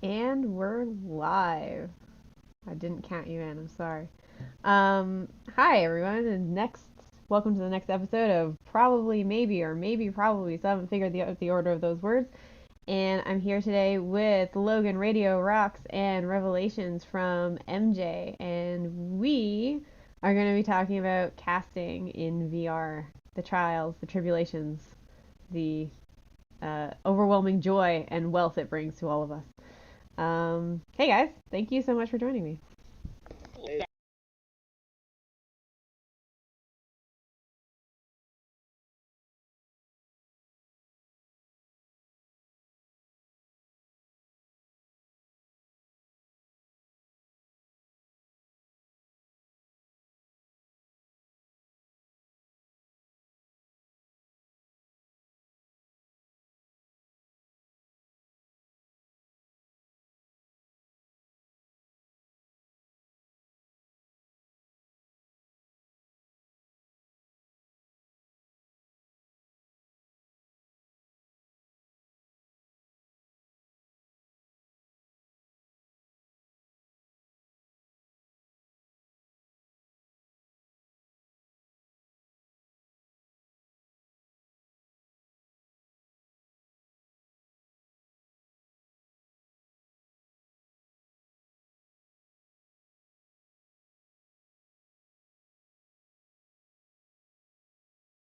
And we're live. I didn't count you in. I'm sorry. Hi everyone, and welcome to the next episode of Probably Maybe or Maybe Probably. So I haven't figured out the order of those words. And I'm here today with Logan, Radio Rocks, and Revelations from MJ, and we are going to be talking about casting in VR, the trials, the tribulations, the overwhelming joy and wealth it brings to all of us. Hey guys, thank you so much for joining me.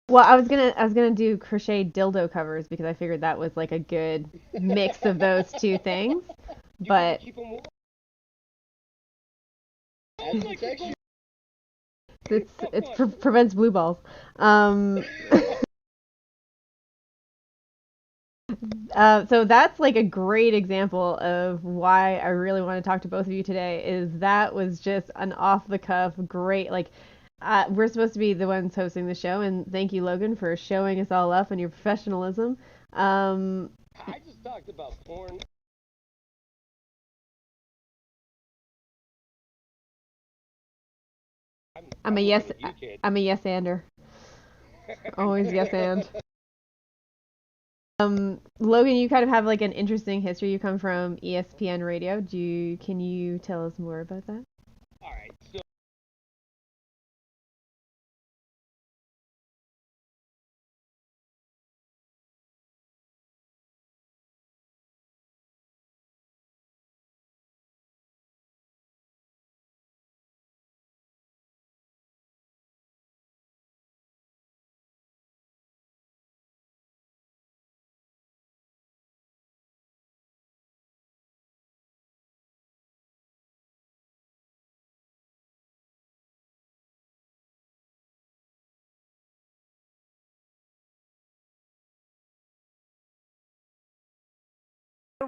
Well, I was gonna do crochet dildo covers because I figured that was like a good mix of those two things. But prevents blue balls. Um, so that's like a great example of why I really want to talk to both of you today. Is that was just an off the cuff, great like. We're supposed to be the ones hosting the show, and thank you, Logan, for showing us all up and your professionalism. Um, I just talked about porn. I'm a yes. I'm a yes-ander. Always yes and. Logan, you kind of have like an interesting history. You come from ESPN Radio. Can you tell us more about that? All right, so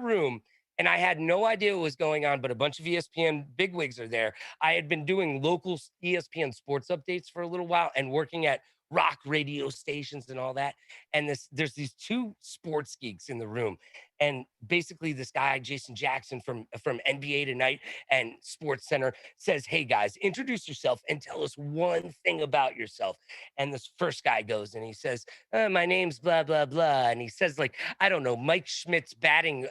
room and I had no idea what was going on, but a bunch of ESPN bigwigs are there. I had been doing local ESPN sports updates for a little while and working at rock radio stations and all that. And there's these two sports geeks in the room. And basically this guy, Jason Jackson from NBA Tonight and Sports Center says, "Hey guys, introduce yourself and tell us one thing about yourself." And this first guy goes and he says, "My name's blah blah blah," and he says like, I don't know, Mike Schmidt's batting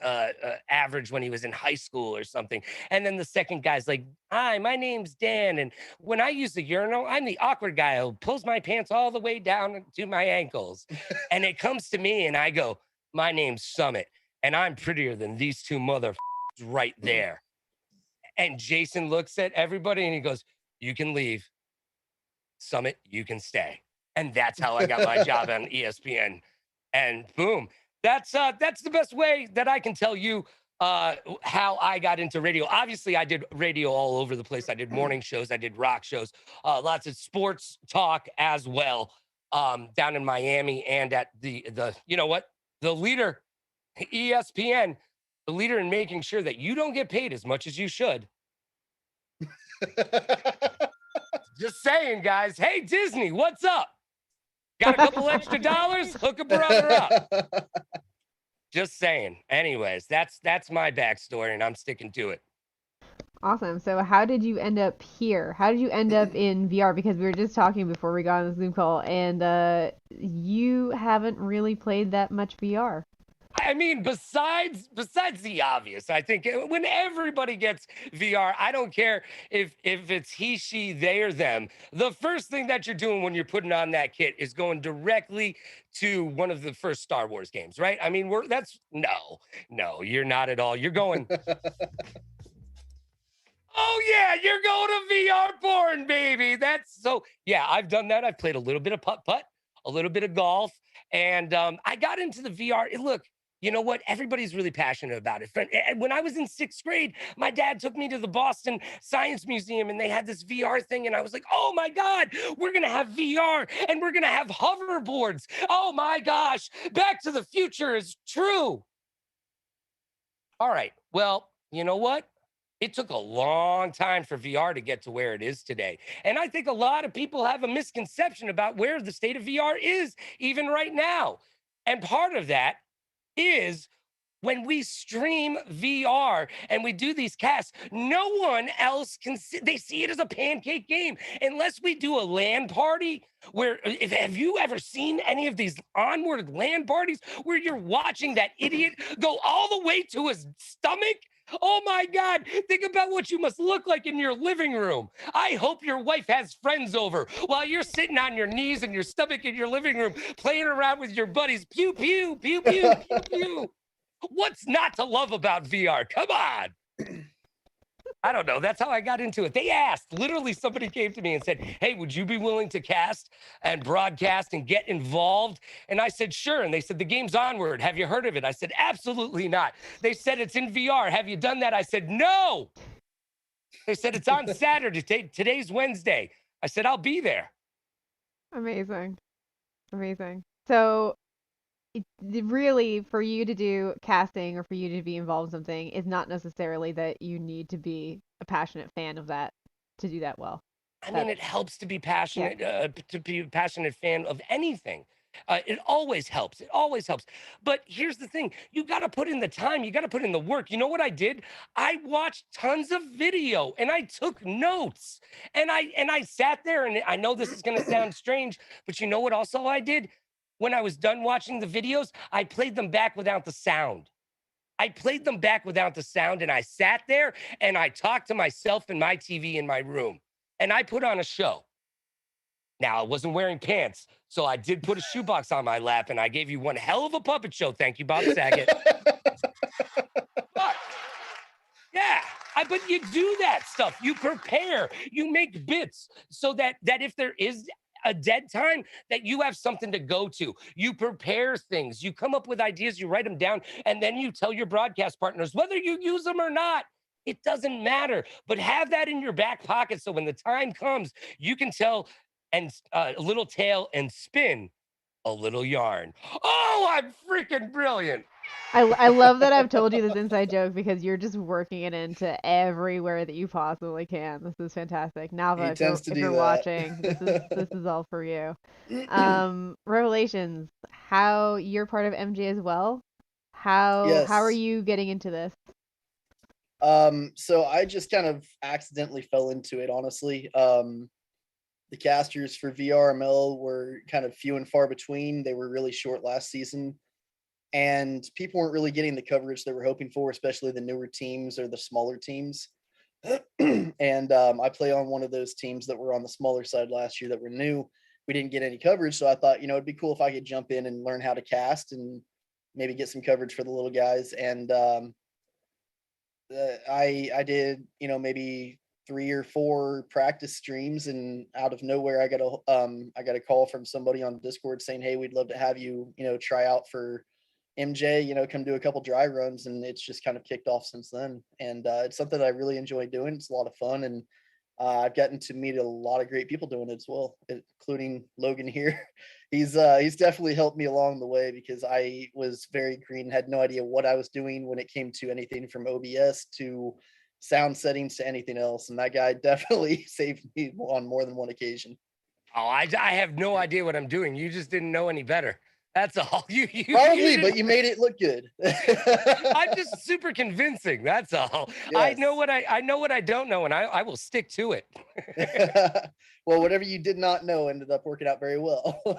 average when he was in high school or something. And then the second guy's like, "Hi, my name's Dan, and when I use the urinal, I'm the awkward guy who pulls my pants all the way down to my ankles." And it comes to me, and I go, "My name's Summit, and I'm prettier than these two mother right there." And Jason looks at everybody and he goes, "You can leave. Summit, you can stay." And that's how I got my job on ESPN. And boom, that's the best way that I can tell you how I got into radio. Obviously, I did radio all over the place. I did morning shows, I did rock shows, lots of sports talk as well, down in Miami and at the you know what, the leader, ESPN, the leader in making sure that you don't get paid as much as you should. Just saying, guys. Hey, Disney, what's up? Got a couple extra dollars? Hook a brother up. Just saying. Anyways, that's my backstory, and I'm sticking to it. Awesome. So how did you end up here? How did you end up in VR? Because we were just talking before we got on the Zoom call, and you haven't really played that much VR. I mean, besides the obvious, I think when everybody gets VR, I don't care if it's he, she, they, or them. The first thing that you're doing when you're putting on that kit is going directly to one of the first Star Wars games, right? I mean, no, you're not at all. You're going. Oh yeah, you're going to VR porn, baby. That's so. Yeah, I've done that. I've played a little bit of putt, a little bit of golf, and I got into the VR. Look, you know what? Everybody's really passionate about it. When I was in 6th grade, my dad took me to the Boston Science Museum, and they had this VR thing, and I was like, "Oh my God, we're gonna have VR, and we're gonna have hoverboards. Oh my gosh, Back to the Future is true." All right. Well, you know what? It took a long time for VR to get to where it is today. And I think a lot of people have a misconception about where the state of VR is, even right now. And part of that is when we stream VR and we do these casts, no one else can see, they see it as a pancake game unless we do a LAN party where have you ever seen any of these onward LAN parties where you're watching that idiot go all the way to his stomach? Oh my God, think about what you must look like in your living room. I hope your wife has friends over while you're sitting on your knees and your stomach in your living room playing around with your buddies. Pew, pew, pew, pew, pew, pew. What's not to love about VR? Come on. I don't know. That's how I got into it. They asked, literally, somebody came to me and said, "Hey, would you be willing to cast and broadcast and get involved?" And I said, "Sure." And they said, "The game's Onward. Have you heard of it?" I said, "Absolutely not." They said, "It's in VR. Have you done that?" I said, "No." They said, "It's on Saturday. Today's Wednesday." I said, "I'll be there." Amazing. Amazing. So, really, for you to do casting or for you to be involved in something is not necessarily that you need to be a passionate fan of that to do that well. I mean, it helps to be passionate, Yeah. to be a passionate fan of anything. It always helps. It always helps. But here's the thing: you got to put in the time. You got to put in the work. You know what I did? I watched tons of video and I took notes. And I sat there. And I know this is going to sound strange, but you know what? Also, I did when I was done watching the videos, I played them back without the sound. I played them back without the sound, and I sat there and I talked to myself in my TV in my room, and I put on a show. Now, I wasn't wearing pants, so I did put a shoebox on my lap, and I gave you one hell of a puppet show. Thank you, Bob Saget. But, yeah, but you do that stuff. You prepare. You make bits so that if there is a dead time, that you have something to go to. You prepare things. You come up with ideas. You write them down, and then you tell your broadcast partners whether you use them or not. It doesn't matter, but have that in your back pocket so when the time comes, you can tell and a little tale and spin a little yarn. Oh, I'm freaking brilliant. I love that I've told you this inside joke because you're just working it into everywhere that you possibly can. This is fantastic. Navah, He tends to if do you're that. watching, this is all for you. Revelations, how you're part of MJ as well. How are Yes. you getting into this? So I just kind of accidentally fell into it, honestly. The casters for VRML were kind of few and far between. They were really short last season, and people weren't really getting the coverage they were hoping for, especially the newer teams or the smaller teams. And I play on one of those teams that were on the smaller side last year that were new. We didn't get any coverage, so I thought, it'd be cool if I could jump in and learn how to cast and maybe get some coverage for the little guys. And I did, maybe 3 or 4 practice streams, and out of nowhere I got a call from somebody on Discord saying, "Hey, we'd love to have you, try out for MJ, come do a couple dry runs." And it's just kind of kicked off since then. And it's something that I really enjoy doing. It's a lot of fun, and I've gotten to meet a lot of great people doing it as well, including Logan here. He's definitely helped me along the way because I was very green, had no idea what I was doing when it came to anything from OBS to sound settings to anything else. And that guy definitely saved me on more than one occasion. Oh, I have no idea what I'm doing. You just didn't know any better. That's all. Probably, but you made it look good. I'm just super convincing. That's all. Yes. I know what I don't know, and I will stick to it. Well, whatever you did not know ended up working out very well. Well,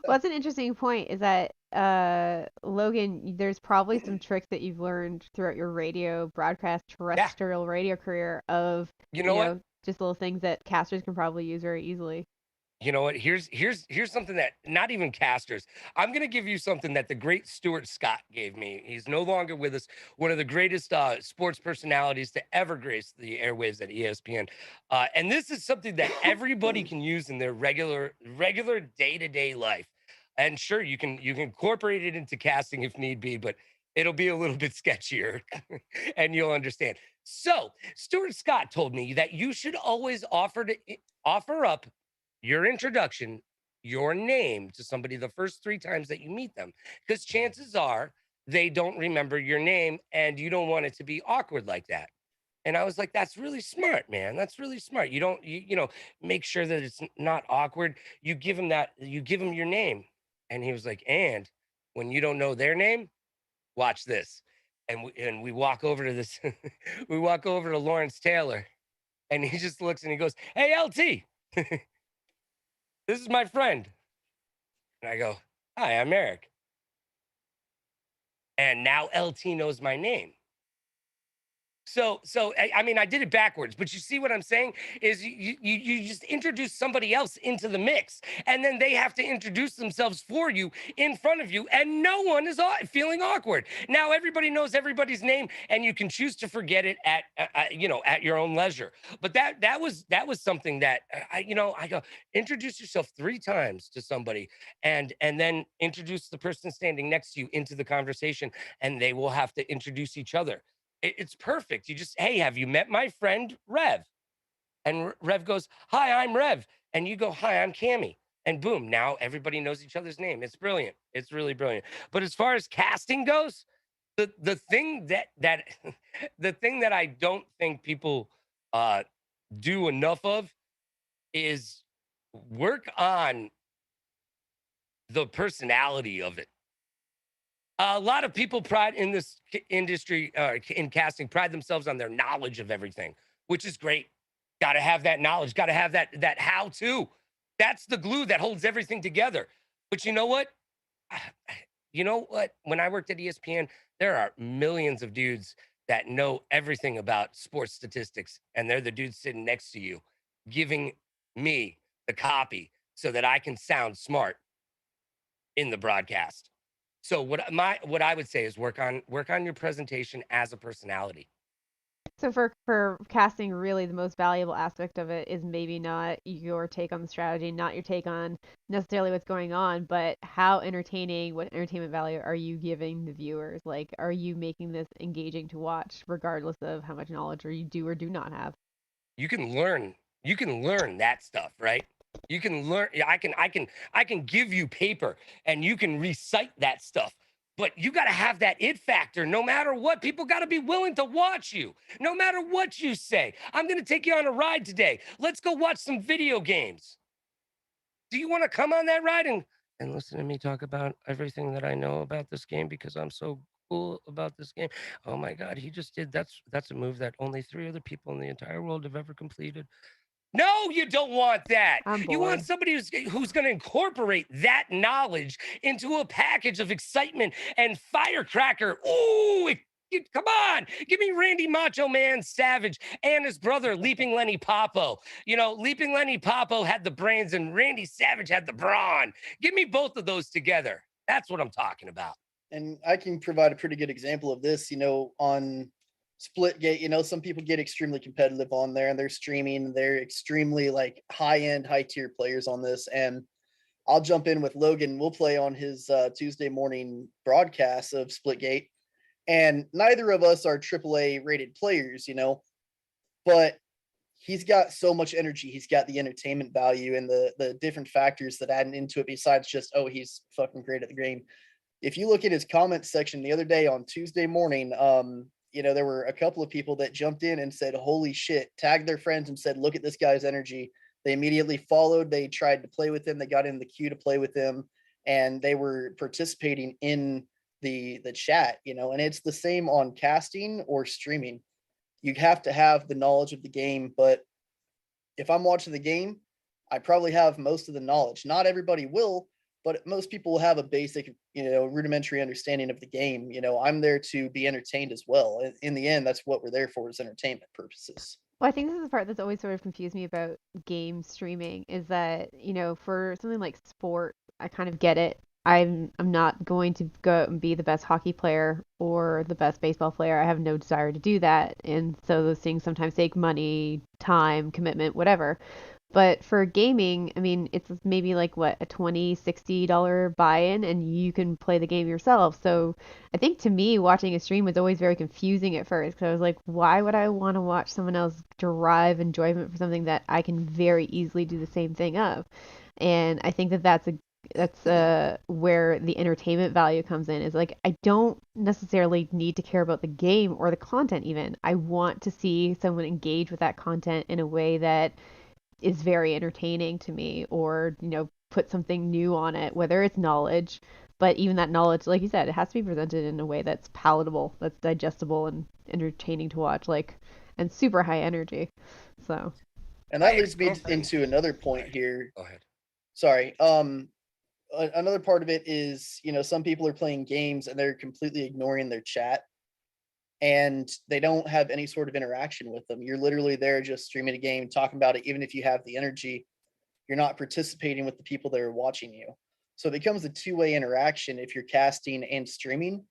that's an interesting point is that Logan, there's probably some tricks that you've learned throughout your radio broadcast terrestrial radio career of You know what? just little things that casters can probably use very easily. You know what? Here's something that not even casters. I'm gonna give you something that the great Stuart Scott gave me. He's no longer with us. One of the greatest sports personalities to ever grace the airwaves at ESPN. And this is something that everybody can use in their regular day-to-day life. And sure, you can incorporate it into casting if need be, but it'll be a little bit sketchier, and you'll understand. So Stuart Scott told me that you should always offer up your introduction, your name to somebody the first 3 times that you meet them, because chances are they don't remember your name and you don't want it to be awkward like that. And I was like, that's really smart, man. That's really smart. You don't, make sure that it's not awkward. You give them your name. And he was like, and when you don't know their name, watch this. And we walk over to this, we walk over to Lawrence Taylor, and he just looks and he goes, hey, LT. This is my friend. And I go, hi, I'm Eric. And now LT knows my name. So I mean, I did it backwards, but you see what I'm saying is you just introduce somebody else into the mix, and then they have to introduce themselves for you in front of you, and no one is feeling awkward. Now everybody knows everybody's name, and you can choose to forget it at at your own leisure. But that was something that I go, introduce yourself 3 times to somebody, and then introduce the person standing next to you into the conversation, and they will have to introduce each other. It's perfect. You just, hey, have you met my friend Rev? And Rev goes, hi, I'm Rev. And you go, hi, I'm Cammy. And boom, now everybody knows each other's name. It's brilliant. It's really brilliant. But as far as casting goes, the thing that the thing that I don't think people do enough of is work on the personality of it. A lot of people pride in this industry, in casting, pride themselves on their knowledge of everything, which is great. Got to have that knowledge. Got to have that how to. That's the glue that holds everything together. But you know what? You know what? When I worked at ESPN, there are millions of dudes that know everything about sports statistics, and they're the dudes sitting next to you, giving me the copy so that I can sound smart in the broadcast. So what I would say is work on your presentation as a personality. So for casting, really the most valuable aspect of it is maybe not your take on the strategy, not your take on necessarily what's going on, but how entertaining, what entertainment value are you giving the viewers? Like, are you making this engaging to watch, regardless of how much knowledge or you do or do not have? You can learn that stuff, right? You can learn. I can give you paper and you can recite that stuff. But you got to have that it factor no matter what. People got to be willing to watch you no matter what you say. I'm going to take you on a ride today. Let's go watch some video games. Do you want to come on that ride and listen to me talk about everything that I know about this game because I'm so cool about this game? Oh my God, he just did. That's a move that only 3 other people in the entire world have ever completed. No, you don't want that. You want somebody who's going to incorporate that knowledge into a package of excitement and firecracker. Ooh, come on. Give me Randy Macho Man Savage and his brother, Leaping Lenny Popo. Leaping Lenny Popo had the brains and Randy Savage had the brawn. Give me both of those together. That's what I'm talking about. And I can provide a pretty good example of this, on Splitgate. Some people get extremely competitive on there and they're streaming. They're extremely like high-end, high-tier players on this. And I'll jump in with Logan. We'll play on his Tuesday morning broadcast of Splitgate. And neither of us are AAA rated players, but he's got so much energy. He's got the entertainment value and the different factors that add into it besides just, oh, he's fucking great at the game. If you look at his comments section the other day on Tuesday morning, there were a couple of people that jumped in and said, holy shit, tagged their friends and said, look at this guy's energy. They immediately followed. They tried to play with him. They got in the queue to play with him. and they were participating in the chat, and it's the same on casting or streaming. You have to have the knowledge of the game, but if I'm watching the game, I probably have most of the knowledge. Not everybody will, but most people will have a basic, rudimentary understanding of the game. I'm there to be entertained as well. In the end, that's what we're there for, is entertainment purposes. Well, I think this is the part that's always sort of confused me about game streaming is that, for something like sport, I kind of get it. I'm not going to go out and be the best hockey player or the best baseball player. I have no desire to do that. And so those things sometimes take money, time, commitment, whatever. But for gaming, I mean, it's maybe like what, a $20, $60 buy-in and you can play the game yourself. So I think to me, watching a stream was always very confusing at first because I was like, why would I want to watch someone else derive enjoyment for something that I can very easily do the same thing of? And I think that that's where the entertainment value comes in is like I don't necessarily need to care about the game or the content even. I want to see someone engage with that content in a way that is very entertaining to me or, put something new on it, whether it's knowledge, but even that knowledge, like you said, it has to be presented in a way that's palatable, that's digestible and entertaining to watch, like, and super high energy. So. And that leads me into another point here. Go ahead. Sorry. Another part of it is, some people are playing games and they're completely ignoring their chat and they don't have any sort of interaction with them. You're literally there just streaming a game, talking about it. Even if you have the energy, you're not participating with the people that are watching you. So it becomes a two-way interaction if you're casting and streaming.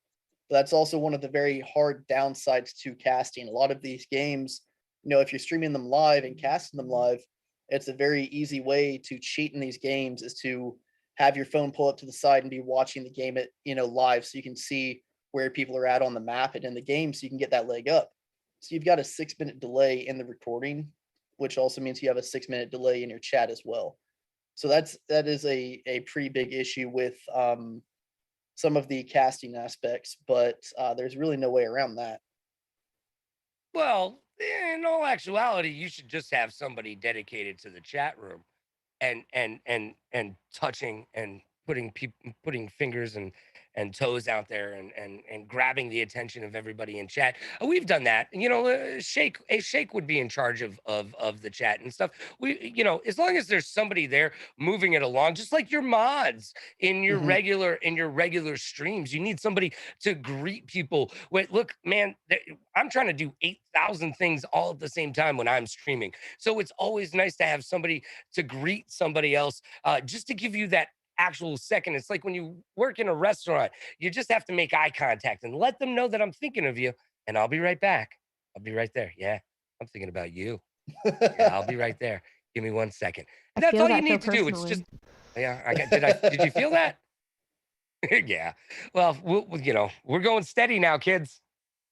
But that's also one of the very hard downsides to casting. A lot of these games, if you're streaming them live and casting them live, it's a very easy way to cheat in these games is to have your phone pull up to the side and be watching the game at, live so you can see where people are at on the map and in the game so you can get that leg up. So you've got a 6-minute delay in the recording, which also means you have a 6-minute delay in your chat as well. So that is a pretty big issue with some of the casting aspects, but there's really no way around that. Well, in all actuality, you should just have somebody dedicated to the chat room and touching and putting fingers and toes out there and grabbing the attention of everybody in chat. We've done that. Shake would be in charge of the chat and stuff. As long as there's somebody there moving it along, just like your mods in your regular streams, you need somebody to greet people. Wait, look, man, I'm trying to do 8,000 things all at the same time when I'm streaming. So it's always nice to have somebody to greet somebody else, just to give you that actual second. It's like when you work in a restaurant, you just have to make eye contact and let them know that I'm thinking of you and I'll be right back. I'll be right there. Yeah, I'm thinking about you. Yeah, I'll be right there. Give me 1 second. And that's all you need to do. It's just, yeah, did you feel that? Yeah. Well, we're going steady now, kids.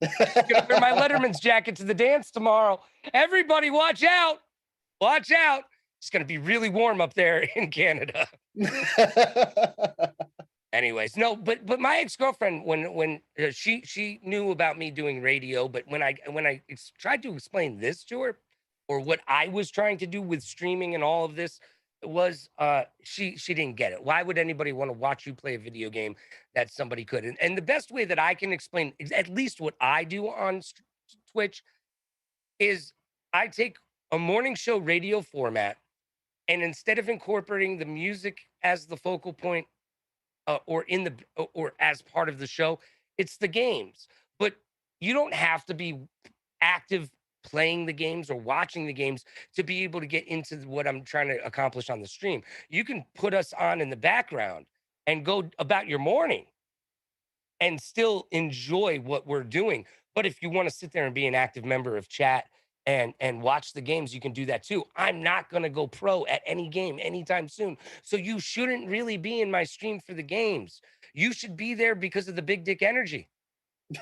I'm gonna wear my Letterman's jacket to the dance tomorrow. Everybody watch out. Watch out. It's going to be really warm up there in Canada. Anyways, no, but my ex-girlfriend, when she knew about me doing radio, but when I tried to explain this to her, or what I was trying to do with streaming and all of this, was she didn't get it. Why would anybody want to watch you play a video game that somebody could? And the best way that I can explain at least what I do on Twitch is I take a morning show radio format, and instead of incorporating the music as the focal point, or as part of the show, it's the games. But you don't have to be active playing the games or watching the games to be able to get into what I'm trying to accomplish on the stream. You can put us on in the background and go about your morning and still enjoy what we're doing. But if you want to sit there and be an active member of chat and watch the games, you can do that too. I'm not going to go pro at any game anytime soon. So you shouldn't really be in my stream for the games. You should be there because of the big dick energy.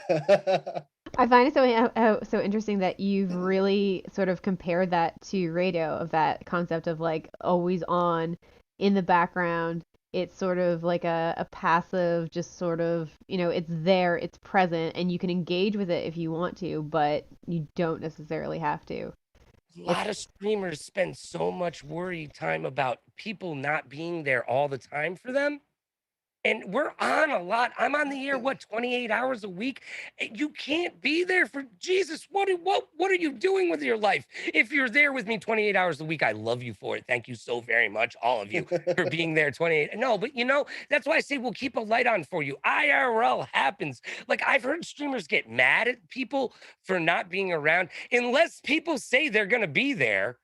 I find it so interesting that you've really sort of compared that to radio, of that concept of like always on in the background. It's sort of like a passive, just sort of, it's there, it's present, and you can engage with it if you want to, but you don't necessarily have to. A lot of streamers spend so much worry time about people not being there all the time for them. and we're on a lot. I'm on the air, what, 28 hours a week? You can't be there for Jesus. What are you doing with your life? If you're there with me 28 hours a week, I love you for it. Thank you so very much, all of you, for being there 28. No, but that's why I say we'll keep a light on for you. IRL happens. Like, I've heard streamers get mad at people for not being around. Unless people say they're gonna be there,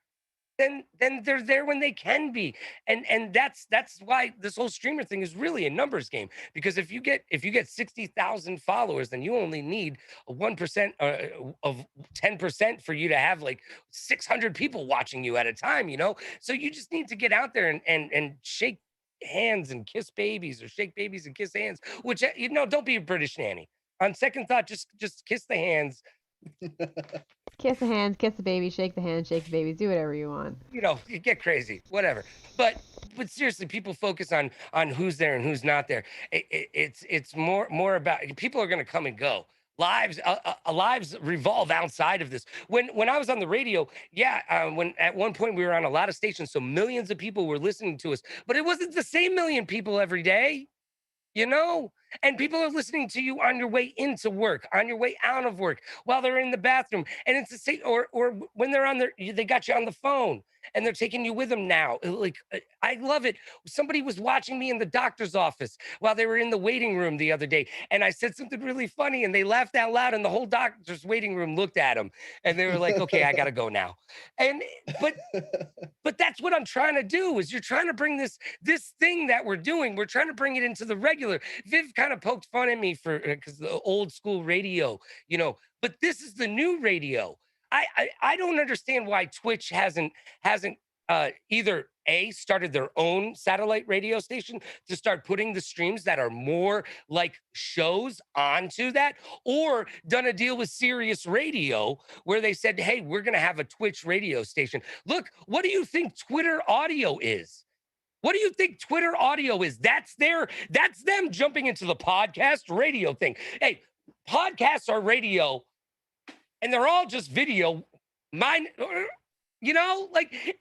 then they're there when they can be. And that's why this whole streamer thing is really a numbers game. Because if you get 60,000 followers, then you only need a 1% of 10% for you to have like 600 people watching you at a time. So you just need to get out there and shake hands and kiss babies, or shake babies and kiss hands. Which, don't be a British nanny. On second thought, just kiss the hands. Kiss the hands, kiss the baby, shake the hands, shake the babies, do whatever you want. You get crazy, whatever. But seriously, people focus on who's there and who's not there. It's more about, people are going to come and go. Lives revolve outside of this. When I was on the radio, when at one point we were on a lot of stations, so millions of people were listening to us, but it wasn't the same million people every day. And people are listening to you on your way into work, on your way out of work, while they're in the bathroom. And it's the same, or when they're they got you on the phone and they're taking you with them now. Like, I love it. Somebody was watching me in the doctor's office while they were in the waiting room the other day, and I said something really funny, and they laughed out loud, and the whole doctor's waiting room looked at them, and they were like, "Okay, I gotta go now." And but that's what I'm trying to do. Is you're trying to bring this thing that we're doing, we're trying to bring it into the regular. Viv kind of poked fun at me for because the old school radio, but this is the new radio. I don't understand why Twitch hasn't either started their own satellite radio station to start putting the streams that are more like shows onto that, or done a deal with Sirius Radio where they said, hey, we're going to have a Twitch radio station. Look, what do you think Twitter audio is? What do you think Twitter audio is? That's them jumping into the podcast radio thing. Hey, podcasts are radio, and they're all just video. Mine, like,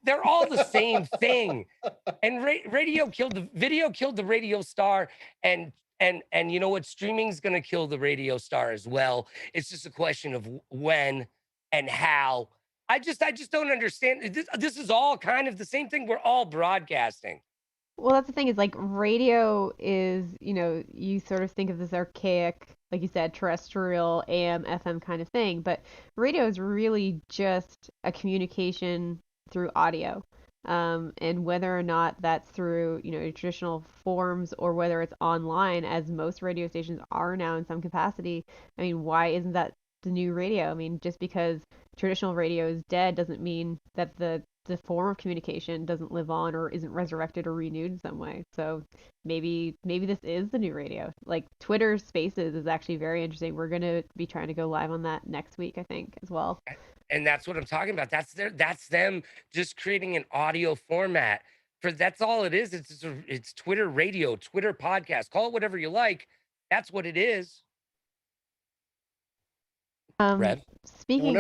they're all the same thing. And video killed the radio star, and you know what? Streaming's gonna kill the radio star as well. It's just a question of when and how. I just don't understand. This is all kind of the same thing. We're all broadcasting. Well, that's the thing, is like radio is, you sort of think of this archaic, like you said, terrestrial AM, FM kind of thing, but radio is really just a communication through audio. And whether or not that's through, traditional forms, or whether it's online, as most radio stations are now in some capacity. I mean, why isn't that the new radio? I mean, just because traditional radio is dead doesn't mean that the form of communication doesn't live on, or isn't resurrected or renewed in some way. So maybe this is the new radio. Like, Twitter Spaces is actually very interesting. We're going to be trying to go live on that next week, I think, as well. And that's what I'm talking about. That's them just creating an audio format. That's all it is. It's Twitter radio, Twitter podcast. Call it whatever you like. That's what it is. Rev? Speaking.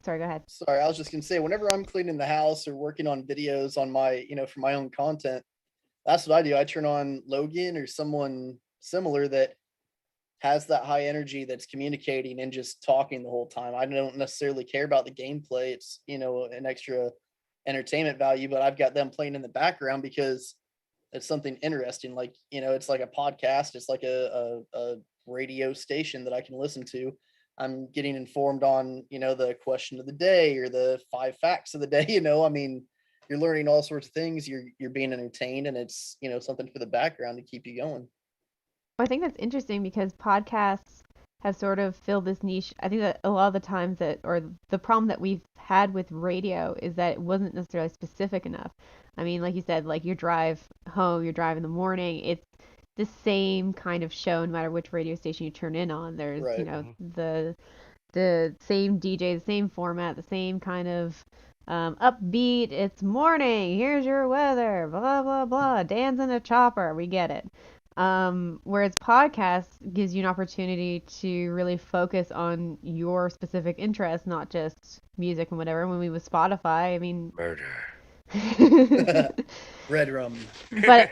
Sorry, go ahead. Sorry, I was just gonna say, whenever I'm cleaning the house or working on videos on my, for my own content, that's what I do. I turn on Logan or someone similar that has that high energy, that's communicating and just talking the whole time. I don't necessarily care about the gameplay. It's, an extra entertainment value, but I've got them playing in the background because it's something interesting. Like, it's like a podcast. It's like a radio station that I can listen to. I'm getting informed on, the question of the day or the 5 facts of the day. I mean, you're learning all sorts of things. You're being entertained, and it's, something for the background to keep you going. I think that's interesting because podcasts have sort of filled this niche. I think that a lot of the times or the problem that we've had with radio is that it wasn't necessarily specific enough. I mean, like you said, like your drive home, your drive in the morning, it's the same kind of show no matter which radio station you turn in on. There's, right. The same DJ, the same format, the same kind of upbeat. It's morning, here's your weather, blah blah blah. Dan's in a chopper. We get it. Whereas podcasts gives you an opportunity to really focus on your specific interests, not just music and whatever. When we with Spotify, I mean, murder. Red rum. But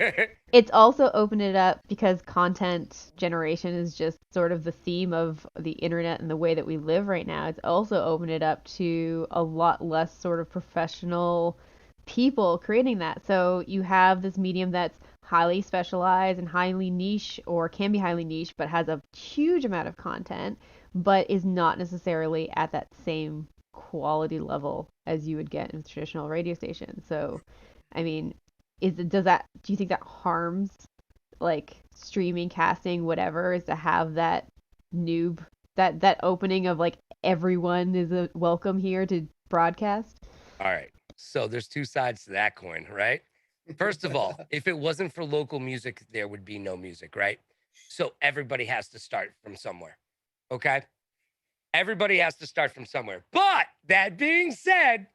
it's also opened it up because content generation is just sort of the theme of the internet and the way that we live right now. It's also opened it up to a lot less sort of professional people creating that. So you have this medium that's highly specialized and highly niche, or can be highly niche, but has a huge amount of content, but is not necessarily at that same quality level as you would get in a traditional radio station. So, I mean, do you think that harms like streaming, casting, whatever, is to have that noob, that opening of like everyone is a welcome here to broadcast? All right. So there's two sides to that coin, right? First of all, if it wasn't for local music, there would be no music, right? So everybody has to start from somewhere. Okay? Everybody has to start from somewhere. But that being said,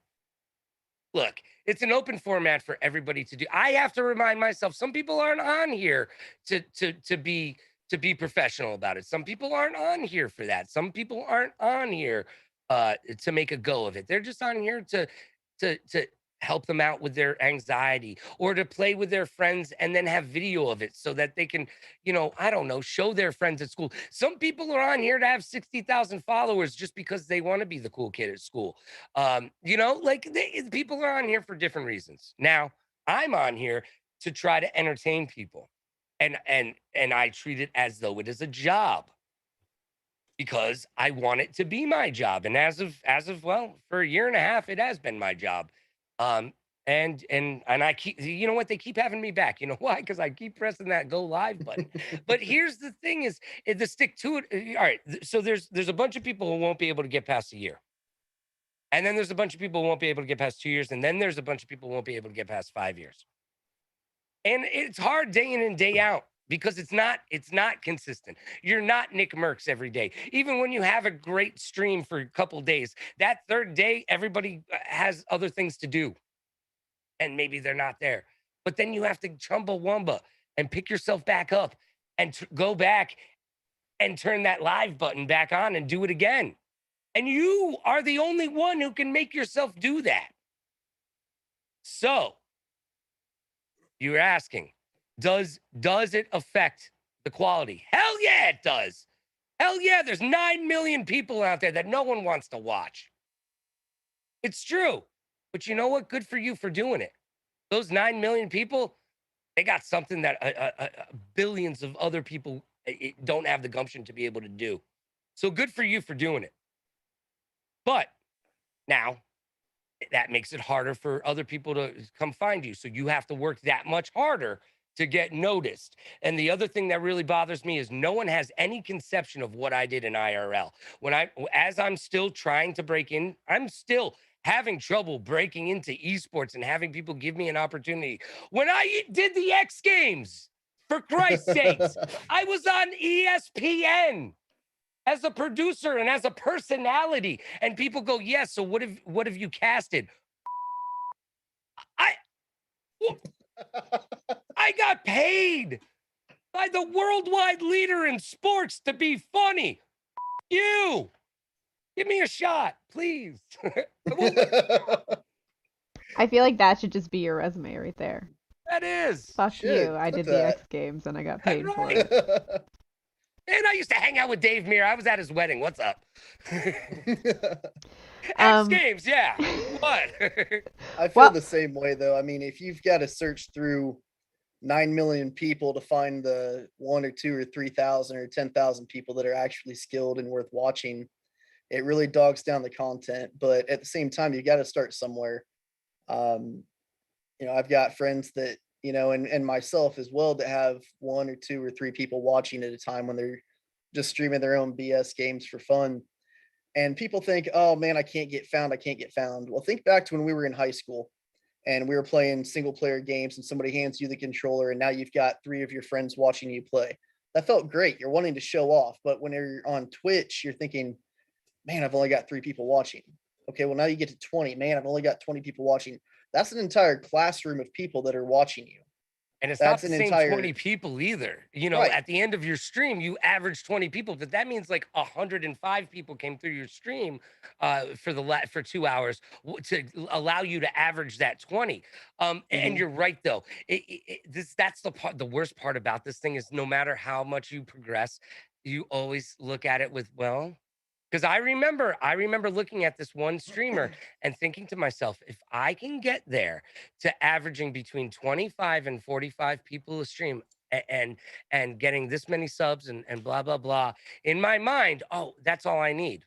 look, it's an open format for everybody to do. I have to remind myself, some people aren't on here to be professional about it. Some people aren't on here for that. Some people aren't on here to make a go of it. They're just on here to help them out with their anxiety, or to play with their friends and then have video of it so that they can, I don't know, show their friends at school. Some people are on here to have 60,000 followers just because they want to be the cool kid at school. People are on here for different reasons. Now, I'm on here to try to entertain people. And I treat it as though it is a job, because I want it to be my job. And as of well, for a year and a half, it has been my job. And I keep, what, they keep having me back. You know why? Because I keep pressing that go live button. But here's the thing: is the stick to it. All right, so there's a bunch of people who won't be able to get past a year, and then there's a bunch of people who won't be able to get past 2 years, and then there's a bunch of people who won't be able to get past 5 years. And it's hard day in and day out, because it's not consistent. You're not Nick Merckx every day. Even when you have a great stream for a couple days, that third day, everybody has other things to do, and maybe they're not there. But then you have to chumbawamba and pick yourself back up and go back and turn that live button back on and do it again. And you are the only one who can make yourself do that. So you're asking, does it affect the quality? Hell yeah, it does. Hell yeah, there's 9 million people out there that no one wants to watch. It's true. But you know what? Good for you for doing it. Those 9 million people, they got something that billions of other people don't have the gumption to be able to do. So good for you for doing it. But now, that makes it harder for other people to come find you. So you have to work that much harder to get noticed. And the other thing that really bothers me is no one has any conception of what I did in IRL. As I'm still trying to break in, I'm still having trouble breaking into esports and having people give me an opportunity. When I did the X Games, for Christ's sakes, I was on ESPN as a producer and as a personality, and people go, "Yes, so what have you casted?" I got paid by the worldwide leader in sports to be funny. You give me a shot, please. I feel like that should just be your resume right there. That is. Fuck you. I did the X Games and I got paid for it. And I used to hang out with Dave Muir. I was at his wedding. What's up? X Games, yeah. What? I feel the same way, though. I mean, if you've got to search through 9 million people to find the 1 or 2 or 3,000 or 10,000 people that are actually skilled and worth watching, it really dogs down the content. But at the same time, you got to start somewhere. I've got friends that, and myself as well, that have 1 or 2 or 3 people watching at a time when they're just streaming their own BS games for fun. And people think, oh man, I can't get found. Well, think back to when we were in high school and we were playing single player games and somebody hands you the controller and now you've got 3 of your friends watching you play. That felt great. You're wanting to show off. But when you're on Twitch, you're thinking, man, I've only got 3 people watching. Okay, well, now you get to 20. Man, I've only got 20 people watching. That's an entire classroom of people that are watching you. And it's not That's the an same 20 entire people either. You know, right. at the end of your stream, you average 20 people, but that means like 105 people came through your stream for 2 hours to allow you to average that 20. And Mhm. you're right though. That's the worst part about this thing is no matter how much you progress, you always look at it with, well, because I remember looking at this one streamer and thinking to myself, if I can get there to averaging between 25 and 45 people a stream and getting this many subs and blah blah blah, in my mind, oh, that's all I need.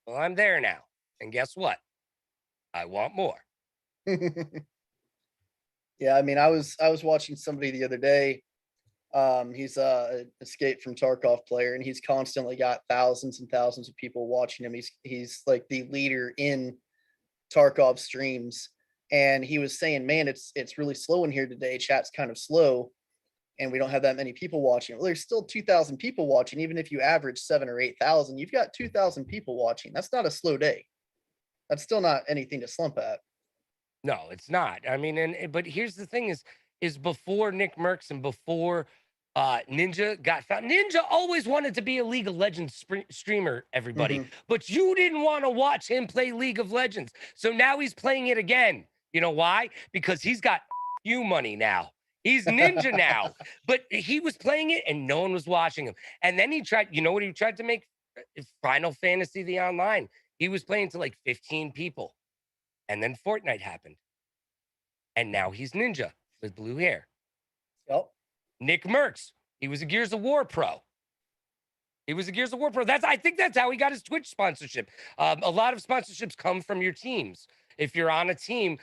Well, I'm there now. And guess what? I want more. Yeah, I mean, I was watching somebody the other day. He's a Escape from Tarkov player, and he's constantly got thousands and thousands of people watching him. He's like the leader in Tarkov streams, and he was saying, "Man, it's really slow in here today. Chat's kind of slow, and we don't have that many people watching." Well, there's still 2,000 people watching, even if you average 7 or 8,000. You've got 2,000 people watching. That's not a slow day. That's still not anything to slump at. No, it's not. I mean, but here's the thing is before Nick Merckx and before Ninja got found, Ninja always wanted to be a League of Legends streamer, everybody, Mhm. but you didn't want to watch him play League of Legends. So now he's playing it again. You know why? Because he's got you money now. He's Ninja now. But he was playing it and no one was watching him. And then he tried, you know what he tried to make? Final Fantasy the online. He was playing to like 15 people. And then Fortnite happened. And now he's Ninja with blue hair. Yep. Nick Merckx, he was a Gears of War pro. He was a Gears of War pro. I think that's how he got his Twitch sponsorship. A lot of sponsorships come from your teams. If you're on a team,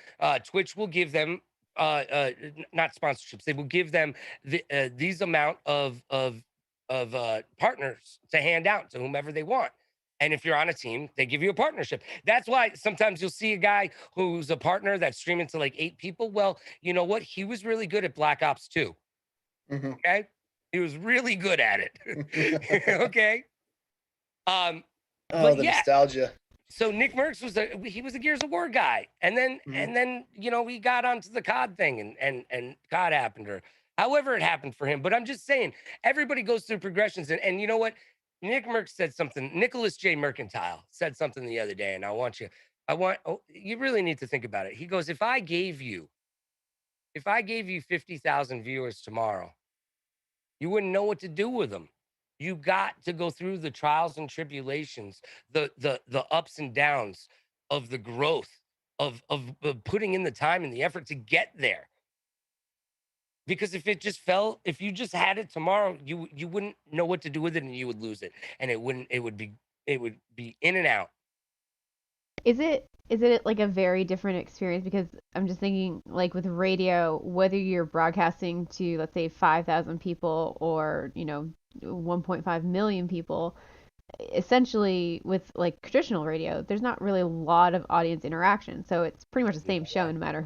Twitch will give them not sponsorships. They will give them these amount of partners to hand out to whomever they want. And if you're on a team, they give you a partnership. That's why sometimes you'll see a guy who's a partner that's streaming to like 8 people. Well, you know what? He was really good at Black Ops 2. Mhm. Okay. He was really good at it. Okay. Oh, But the yeah, nostalgia. so Nick Merckx was a Gears of War guy. And then Mhm. he got onto the COD thing and COD happened or however it happened for him. But I'm just saying, everybody goes through progressions. And you know what? Nick Merckx said something, Nicholas J. Mercantile said something the other day, and you really need to think about it. He goes, if I gave you 50,000 viewers tomorrow, you wouldn't know what to do with them. You got to go through the trials and tribulations, the ups and downs of the growth of putting in the time and the effort to get there. Because if you just had it tomorrow, you wouldn't know what to do with it and you would lose it. And it would be in and out. Is it like a very different experience? Because I'm just thinking, like with radio, whether you're broadcasting to, let's say, 5,000 people or 1.5 million people, essentially with like traditional radio, there's not really a lot of audience interaction. So it's pretty much the same show no matter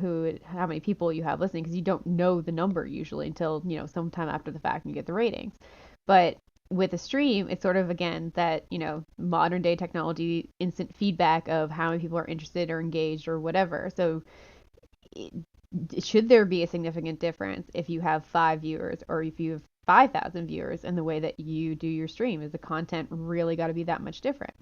how many people you have listening, because you don't know the number usually until sometime after the fact and you get the ratings. But with a stream, it's sort of again that modern day technology, instant feedback of how many people are interested or engaged or whatever. So it, should there be a significant difference if you have 5 viewers or if you have 5,000 viewers in the way that you do your stream? Is the content really got to be that much different?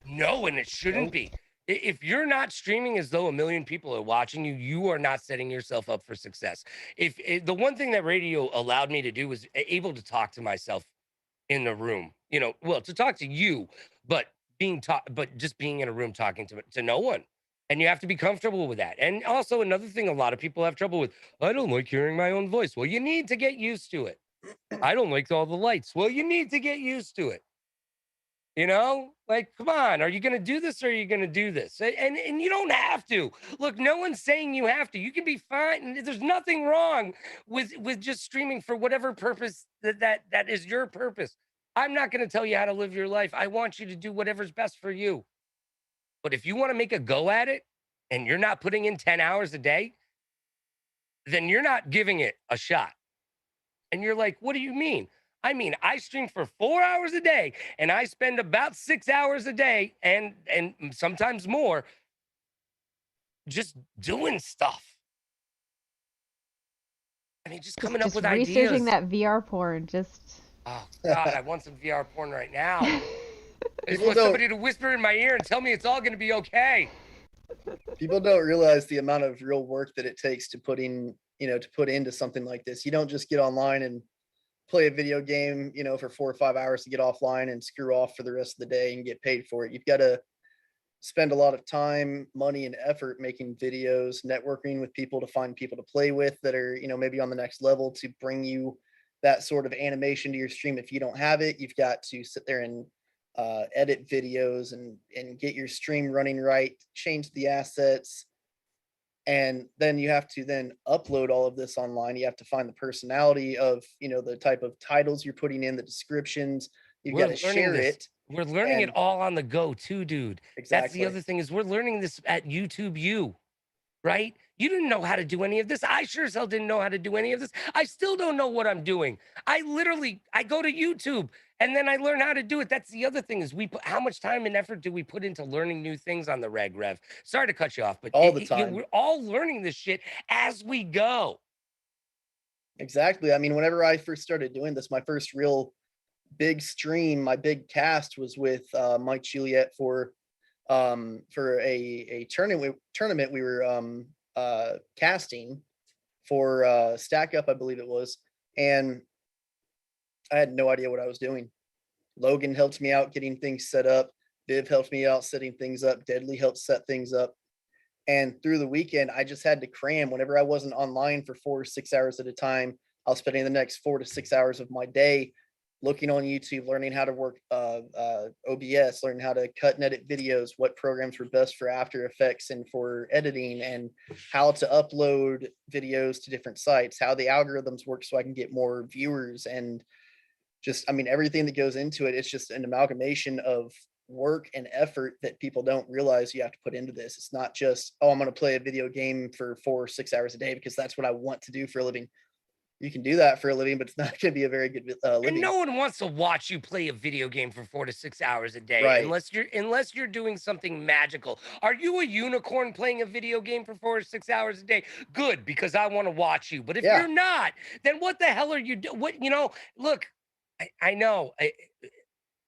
No, and it shouldn't Nope. be. If you're not streaming as though a million people are watching you, you are not setting yourself up for success. If the one thing that radio allowed me to do was able to talk to myself in the room, well, to talk to you, but but just being in a room talking to no one. And you have to be comfortable with that. And also another thing a lot of people have trouble with, I don't like hearing my own voice. Well, you need to get used to it. I don't like all the lights. Well, you need to get used to it. Like, come on, are you going to do this or are you going to do this? And you don't have to. Look, no one's saying you have to. You can be fine. There's nothing wrong with just streaming for whatever purpose that is your purpose. I'm not going to tell you how to live your life. I want you to do whatever's best for you. But if you want to make a go at it and you're not putting in 10 hours a day, then you're not giving it a shot. And you're like, what do you mean? I mean, I stream for 4 hours a day and I spend about 6 hours a day and sometimes more just doing stuff. mean, just coming up just with researching ideas. that VR porn. Just Oh God, I want some VR porn right now. I just People want don't- somebody to whisper in my ear and tell me it's all going to be okay. People don't realize the amount of real work that it takes to put into something like this. You don't just get online and play a video game, for 4 or 5 hours to get offline and screw off for the rest of the day and get paid for it. You've got to spend a lot of time, money, and effort making videos, networking with people to find people to play with that are, maybe on the next level to bring you that sort of animation to your stream. If you don't have it, you've got to sit there and edit videos and get your stream running right, change the assets, and then you have to then upload all of this online. You have to find the personality of the type of titles you're putting in, the descriptions. You've got to share it. We're learning it and- all on the go too, dude. That's the Exactly. other thing, is we're learning this at YouTube U, right? You didn't know how to do any of this. I sure as hell didn't know how to do any of this. I still don't know what I'm doing. I go to YouTube and then I learn how to do it. That's the other thing, is how much time and effort do we put into learning new things on the Reg Rev? Sorry to cut you off, but All the time. we're all learning this shit as we go. Exactly. I mean, whenever I first started doing this, my first real big stream, my big cast was with Mike Juliet for a tournament we were casting for Stack Up, I believe it was, and I had no idea what I was doing. Logan helped me out getting things set up. Viv helped me out setting things up. Deadly helped set things up. And through the weekend, I just had to cram. Whenever I wasn't online for 4 or 6 hours at a time, I was spending the next 4 to 6 hours of my day looking on YouTube, learning how to work OBS, learning how to cut and edit videos, what programs were best for After Effects and for editing, and how to upload videos to different sites, how the algorithms work so I can get more viewers, and just, I mean, everything that goes into it. It's just an amalgamation of work and effort that people don't realize you have to put into this. It's not just, oh, I'm going to play a video game for 4 or 6 hours a day because that's what I want to do for a living. You can do that for a living, but it's not going to be a very good living. And no one wants to watch you play a video game for 4 to 6 hours a day, Right. unless you're doing something magical. Are you a unicorn playing a video game for 4 or 6 hours a day? Good, because I want to watch you. But if you're not, then what the hell are you doing? Look, I know.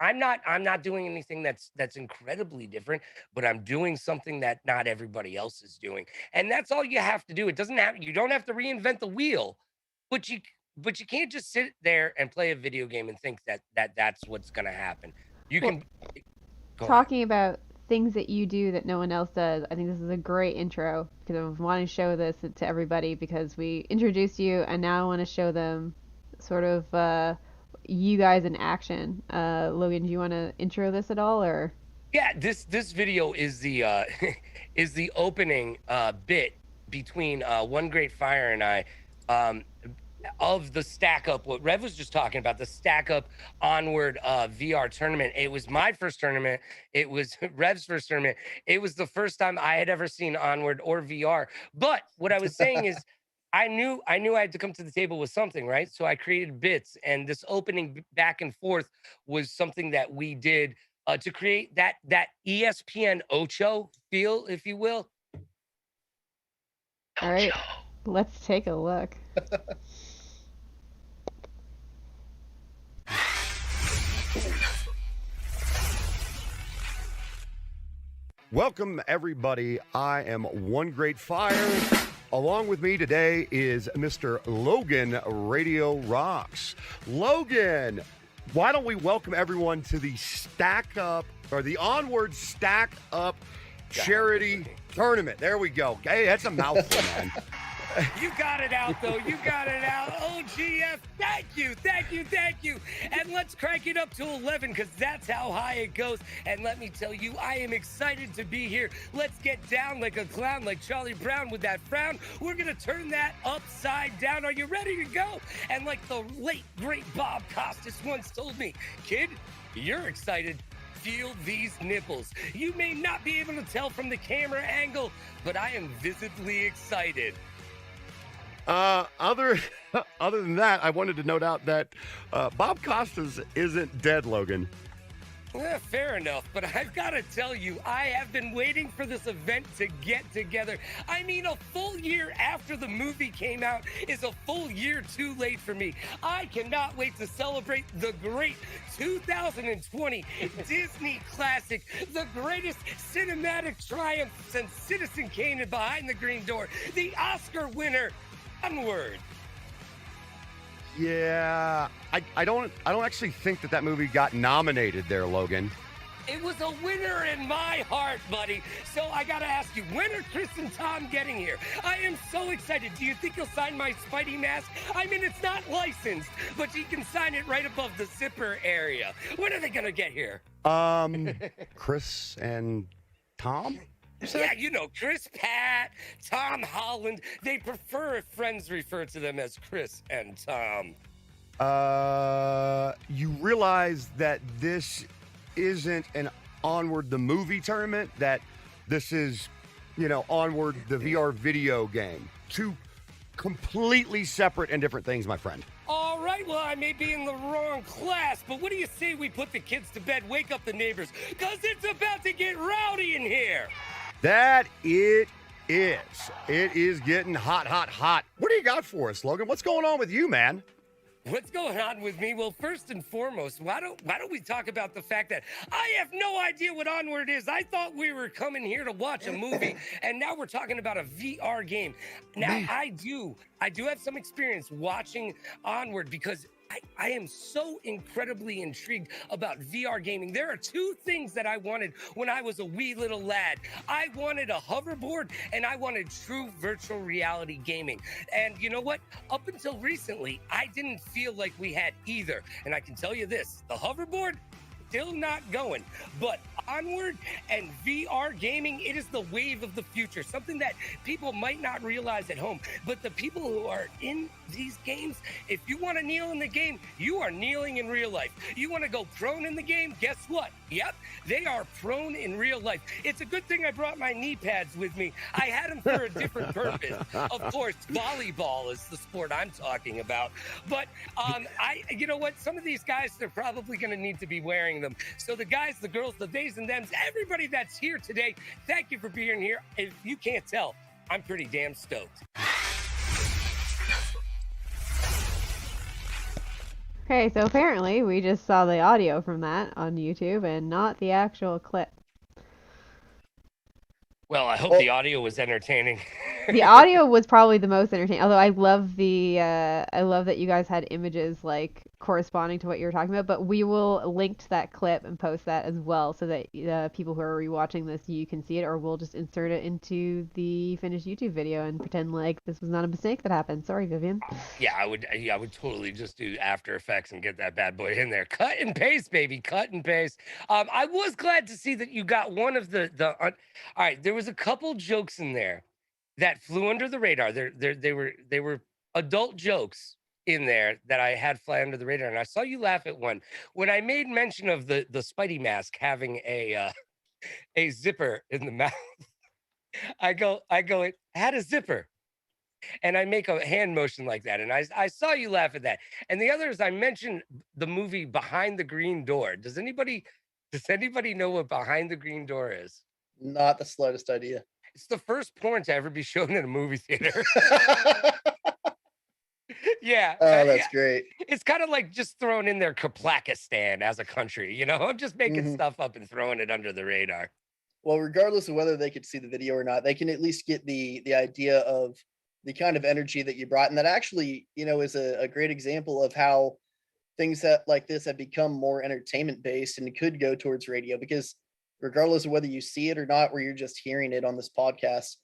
I'm not doing anything that's incredibly different, but I'm doing something that not everybody else is doing. And that's all you have to do. You don't have to reinvent the wheel, but you can't just sit there and play a video game and think that's what's going to happen. Talking about things that you do that no one else does, I think this is a great intro, because I want to show this to everybody, because we introduced you and now I want to show them sort of you guys in action. Logan, do you want to intro this at all, or? Yeah, this video is the is the opening bit between One Great Fire and I of the Stack Up, what Rev was just talking about, the Stack Up Onward VR tournament. It was my first tournament. It was Rev's first tournament. It was the first time I had ever seen Onward or VR. But what I was saying is, I knew I had to come to the table with something, right? So I created bits, and this opening back and forth was something that we did to create that ESPN Ocho feel, if you will. All right, let's take a look. Welcome, everybody. I am One Great Fire. Along with me today is Mr. Logan Radio Rocks. Logan, why don't we welcome everyone to the Stack Up, or the Onward Stack Up Charity Tournament. There we go. Hey, that's a mouthful, man. You got it out, though. You got it out. OGF, thank you. And let's crank it up to 11, because that's how high it goes. And let me tell you, I am excited to be here. Let's get down like a clown, like Charlie Brown with that frown. We're going to turn that upside down. Are you ready to go? And like the late, great Bob Costas once told me, kid, you're excited. Feel these nipples. You may not be able to tell from the camera angle, but I am visibly excited. Other than that, I wanted to note out that Bob Costas isn't dead, Logan. Fair enough, but I've got to tell you, I have been waiting for this event to get together. I mean, a full year after the movie came out is a full year too late for me. I cannot wait to celebrate the great 2020 Disney classic, the greatest cinematic triumph since Citizen Kane and Behind the Green Door, the Oscar winner, Onward. Yeah, I don't actually think that movie got nominated there, Logan. It was a winner in my heart, buddy. So I gotta ask you, when are Chris and Tom getting here? I am so excited. Do you think you'll sign my Spidey mask? I mean, it's not licensed, but you can sign it right above the zipper area. When are they gonna get here? Chris and Tom? Yeah, you know, Chris Pratt, Tom Holland. They prefer if friends refer to them as Chris and Tom. You realize that this isn't an Onward the movie tournament, that this is, Onward the VR video game. Two completely separate and different things, my friend. All right, well, I may be in the wrong class, but what do you say we put the kids to bed, wake up the neighbors, because it's about to get rowdy in here. That it is. It is getting hot, hot, hot. What do you got for us, Logan? What's going on with you, man? What's going on with me? Well, first and foremost, why don't we talk about the fact that I have no idea what Onward is. I thought we were coming here to watch a movie, and now we're talking about a VR game. Now, I do have some experience watching Onward because I am so incredibly intrigued about VR gaming. There are two things that I wanted when I was a wee little lad. I wanted a hoverboard and I wanted true virtual reality gaming. And you know what? Up until recently, I didn't feel like we had either. And I can tell you this, the hoverboard, still not going, but Onward and VR gaming, it is the wave of the future, something that people might not realize at home. But the people who are in these games, if you want to kneel in the game, you are kneeling in real life. You want to go prone in the game, guess what? Yep, they are prone in real life. It's a good thing I brought my knee pads with me. I had them for a different purpose. Of course, volleyball is the sport I'm talking about. But you know what? Some of these guys, they're probably going to need to be wearing them. So the guys, the girls, the theys and thems, everybody that's here today, thank you for being here. If you can't tell, I'm pretty damn stoked. Okay, so apparently we just saw the audio from that on YouTube and not the actual clip. Well, I hope the audio was entertaining. The audio was probably the most entertaining. Although I love that you guys had images like corresponding to what you were talking about. But we will link to that clip and post that as well, so that people who are rewatching this, you can see it, or we'll just insert it into the finished YouTube video and pretend like this was not a mistake that happened. Sorry, Vivian. Yeah, I would totally just do After Effects and get that bad boy in there. Cut and paste, baby, cut and paste. I was glad to see that you got one of the. All right, there was a couple jokes in there that flew under the radar. They were adult jokes in there that I had fly under the radar, and I saw you laugh at one when I made mention of the Spidey mask having a zipper in the mouth. I go, it had a zipper, and I make a hand motion like that, and I saw you laugh at that. And the other is I mentioned the movie Behind the Green Door. Does anybody know what Behind the Green Door is? Not the slightest idea. It's the first porn to ever be shown in a movie theater. Yeah. Oh, that's great. It's kind of like just throwing in their Kaplakistan as a country, you know? I'm just making stuff up and throwing it under the radar. Well, regardless of whether they could see the video or not, they can at least get the idea of the kind of energy that you brought. And that actually, is a great example of how things that like this have become more entertainment based and could go towards radio, because regardless of whether you see it or not, or you're just hearing it on this podcast,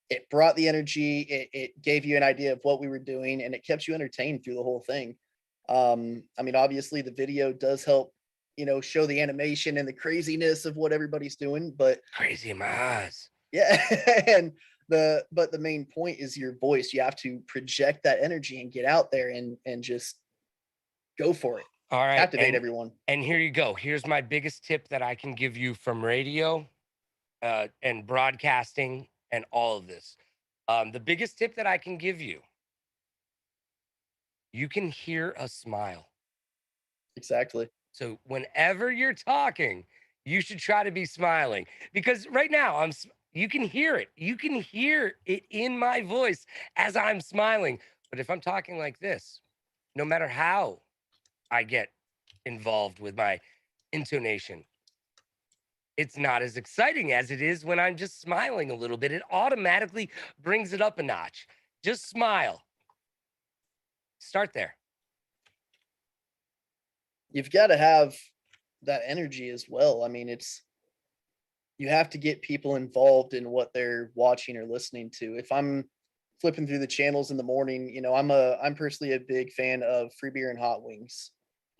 it brought the energy, it gave you an idea of what we were doing, and it kept you entertained through the whole thing. I mean, obviously the video does help, show the animation and the craziness of what everybody's doing, but crazy in my eyes. Yeah. But the main point is your voice. You have to project that energy and get out there and just go for it. All right. Captivate everyone. And here you go. Here's my biggest tip that I can give you from radio and broadcasting and all of this. The biggest tip that I can give you, you can hear a smile. Exactly. So whenever you're talking, you should try to be smiling, because right now you can hear it. You can hear it in my voice as I'm smiling. But if I'm talking like this, no matter how I get involved with my intonation, it's not as exciting as it is when I'm just smiling a little bit. It automatically brings it up a notch. Just smile. Start there. You've got to have that energy as well. I mean, you have to get people involved in what they're watching or listening to. If I'm flipping through the channels in the morning, you know, I'm personally a big fan of Free Beer and Hot Wings.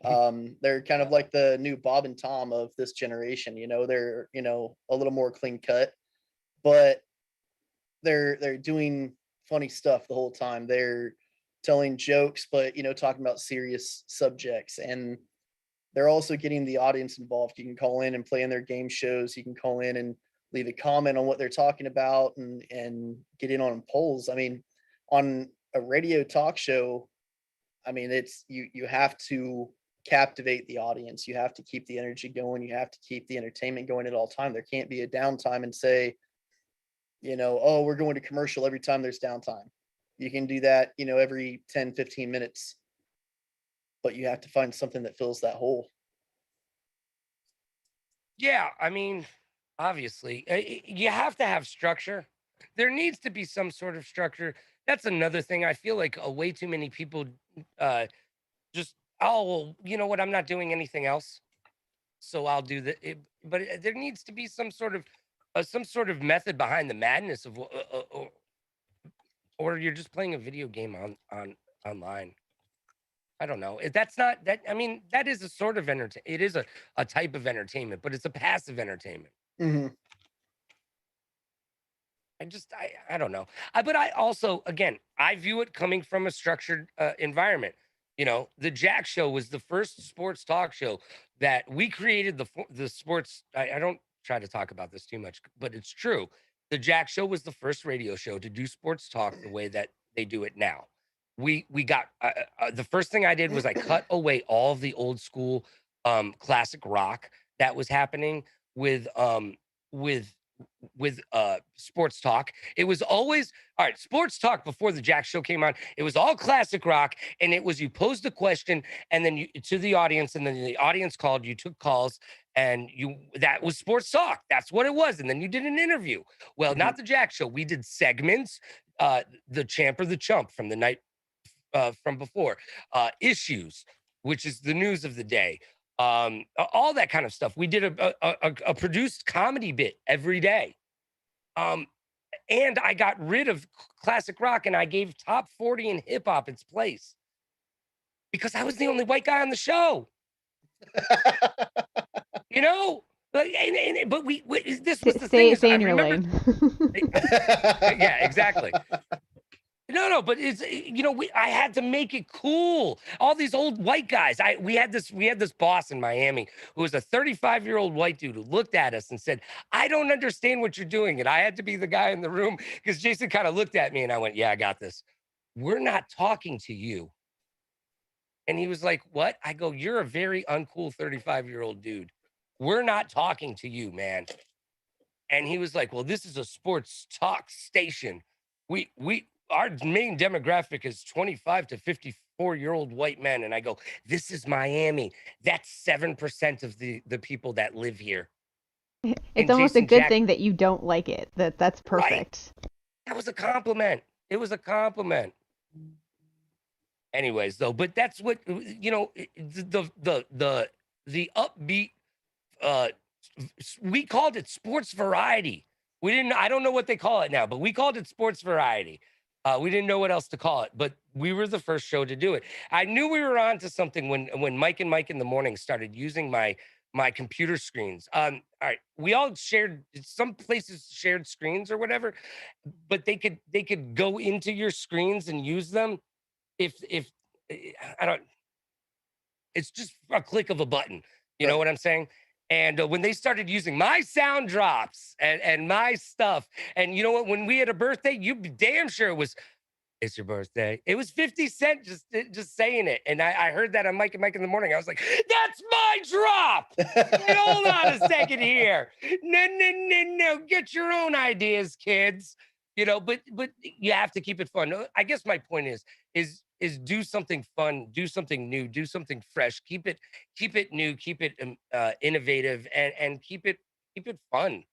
They're kind of like the new Bob and Tom of this generation. You know, they're, you know, a little more clean cut, but they're doing funny stuff the whole time. They're telling jokes, but, you know, talking about serious subjects, and they're also getting the audience involved. You can call in and play in their game shows. You can call in and leave a comment on what they're talking about, and get in on polls. I mean, on a radio talk show, I mean, it's you have to captivate the audience. You have to keep the energy going. You have to keep the entertainment going at all time. There can't be a downtime and say, you know, oh, we're going to commercial every time there's downtime. You can do that, you know, every 10, 15 minutes, but you have to find something that fills that hole. Yeah, I mean, obviously, you have to have structure. There needs to be some sort of structure. That's another thing. I feel like way too many people just, oh, well, you know what? I'm not doing anything else, so I'll do the. But there needs to be some sort of method behind the madness of, or you're just playing a video game on online. I don't know. That's not that. I mean, that is a sort of entertainment. It is a type of entertainment, but it's a passive entertainment. Mm-hmm. I don't know. But I also, again, I view it coming from a structured environment. You know, the Jack Show was the first sports talk show that we created. The sports. I don't try to talk about this too much, but it's true. The Jack Show was the first radio show to do sports talk the way that they do it now. We got the first thing I did was I cut away all of the old school classic rock that was happening with with sports talk. It was always all right. Sports talk before the Jack Show came on, it was all classic rock, and it was you posed a question and then you to the audience, and then the audience called, you took calls, and that was sports talk. That's what it was. And then you did an interview. Well, not the Jack Show. We did segments, the champ or the chump from the night from before, issues, which is the news of the day, all that kind of stuff. We did a produced comedy bit every day. And I got rid of classic rock and I gave top 40 and hip hop its place because I was the only white guy on the show. You know, but this was the thing. Stay in your lane. Yeah, exactly. No, but it's, you know, I had to make it cool. All these old white guys. We had this boss in Miami who was a 35-year-old white dude who looked at us and said, "I don't understand what you're doing." And I had to be the guy in the room because Jason kind of looked at me and I went, "Yeah, I got this. We're not talking to you." And he was like, "What?" I go, "You're a very uncool 35-year-old dude. We're not talking to you, man." And he was like, "Well, this is a sports talk station. Our main demographic is 25 to 54-year-old white men." And I go, "This is Miami. That's 7% of the people that live here." It's And almost a Jason good Jack- thing that you don't like it. That's perfect. Right. That was a compliment. It was a compliment. Anyways, though, but that's what, you know, the upbeat, we called it sports variety. I don't know what they call it now, but we called it sports variety. We didn't know what else to call it, but we were the first show to do it. I knew we were on to something when Mike and Mike in the Morning started using my computer screens. All right, we all shared, some places shared screens or whatever, but they could go into your screens and use them if I don't. It's just a click of a button. You know what I'm saying? And when they started using my sound drops and my stuff, and you know what, when we had a birthday, you be damn sure it was It's your birthday. It was 50 Cent just saying it. And I heard that on Mike and Mike in the morning. I was like, that's my drop. Wait, hold on a second here. No. Get your own ideas, kids. You know, but you have to keep it fun. I guess my point is do something fun, do something new, do something fresh. Keep it new, keep it innovative, and keep it fun.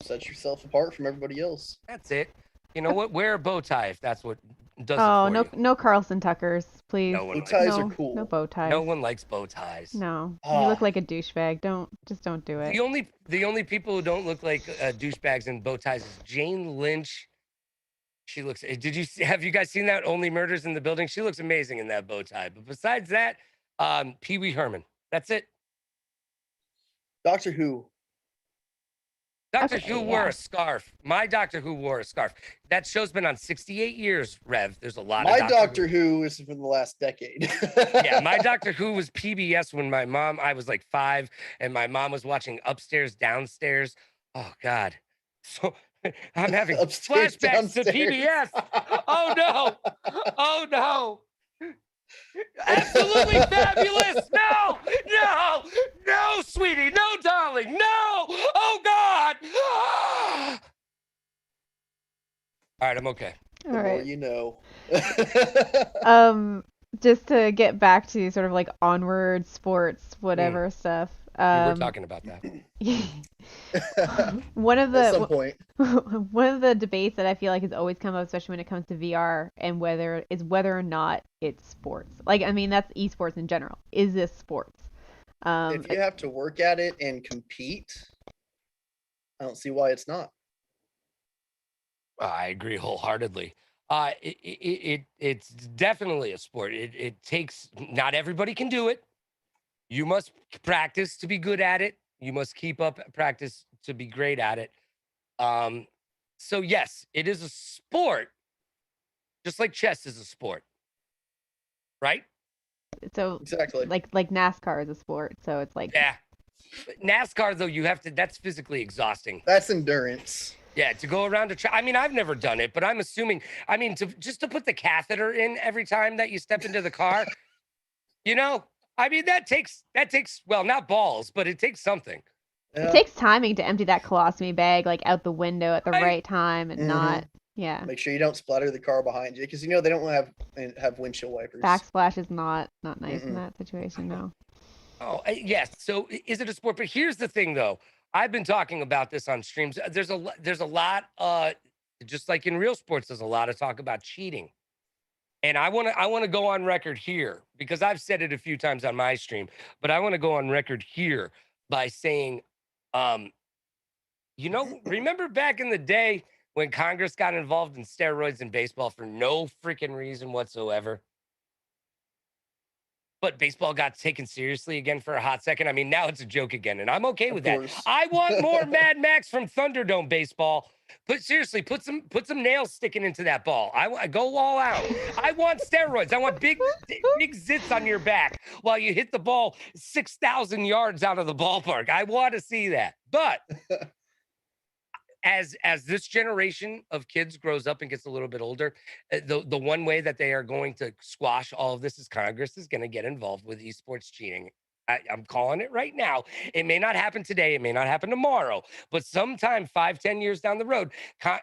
Set yourself apart from everybody else. That's it. You know what? Wear a bow tie if that's what does Oh, it for you. no Carlson Tuckers, please. No one Bow ties no, are cool. No bow ties. No one likes bow ties. No, Ah. you look like a douchebag. Don't do it. The only people who don't look like douchebags in bow ties is Jane Lynch. She looks. Have you guys seen that Only Murders in the Building? She looks amazing in that bow tie. But besides that, Pee Wee Herman. That's it. Doctor Who. Doctor Who wore a scarf. My Doctor Who wore a scarf. That show's been on 68 years, Rev. There's a lot My of Doctor Who is from the last decade. Yeah, my Doctor Who was PBS when I was like 5, and my mom was watching Upstairs, Downstairs. Oh, God. So I'm having Upstairs, flashbacks to Downstairs. PBS. Oh, no. Oh, no. Absolutely fabulous. No, sweetie. No, darling. No. Oh, God. All right, I'm okay. The All more right. you know. Just to get back to sort of like onward sports, whatever stuff. We were talking about that. One of At some the point. one of the debates that I feel like has always come up, especially when it comes to VR, and whether or not it's sports. Like, I mean, that's esports in general. Is this sports? If you have to work at it and compete, I don't see why it's not. I agree wholeheartedly. It's definitely a sport. It takes, not everybody can do it. You must practice to be good at it. You must keep up practice to be great at it. So yes, it is a sport, just like chess is a sport, right? So Exactly. like NASCAR is a sport, so it's like Yeah. NASCAR though, that's physically exhausting. That's endurance. Yeah, to go around I mean, I've never done it, but I'm assuming, I mean, to put the catheter in every time that you step into the car, you know, I mean, that takes, well, not balls, but it takes something. it takes timing to empty that colostomy bag like out the window at the right time and not, yeah. Make sure you don't splatter the car behind you, because you know they don't have windshield wipers. Backsplash is not nice in that situation, no. Oh, yes. So is it a sport? But here's the thing, though. I've been talking about this on streams. There's a lot, just like in real sports, there's a lot of talk about cheating. And I want to go on record here, because I've said it a few times on my stream, but I want to go on record here by saying, you know, remember back in the day when Congress got involved in steroids in baseball for no freaking reason whatsoever? But baseball got taken seriously again for a hot second. I mean, now it's a joke again, and I'm okay with that. I want more Mad Max from Thunderdome baseball. But seriously, put some nails sticking into that ball. I go all out. I want steroids. I want big zits on your back while you hit the ball 6,000 yards out of the ballpark. I want to see that. But as this generation of kids grows up and gets a little bit older, the one way that they are going to squash all of this is Congress is going to get involved with esports cheating. I'm calling it right now. It may not happen today. It may not happen tomorrow, but sometime 5-10 years down the road,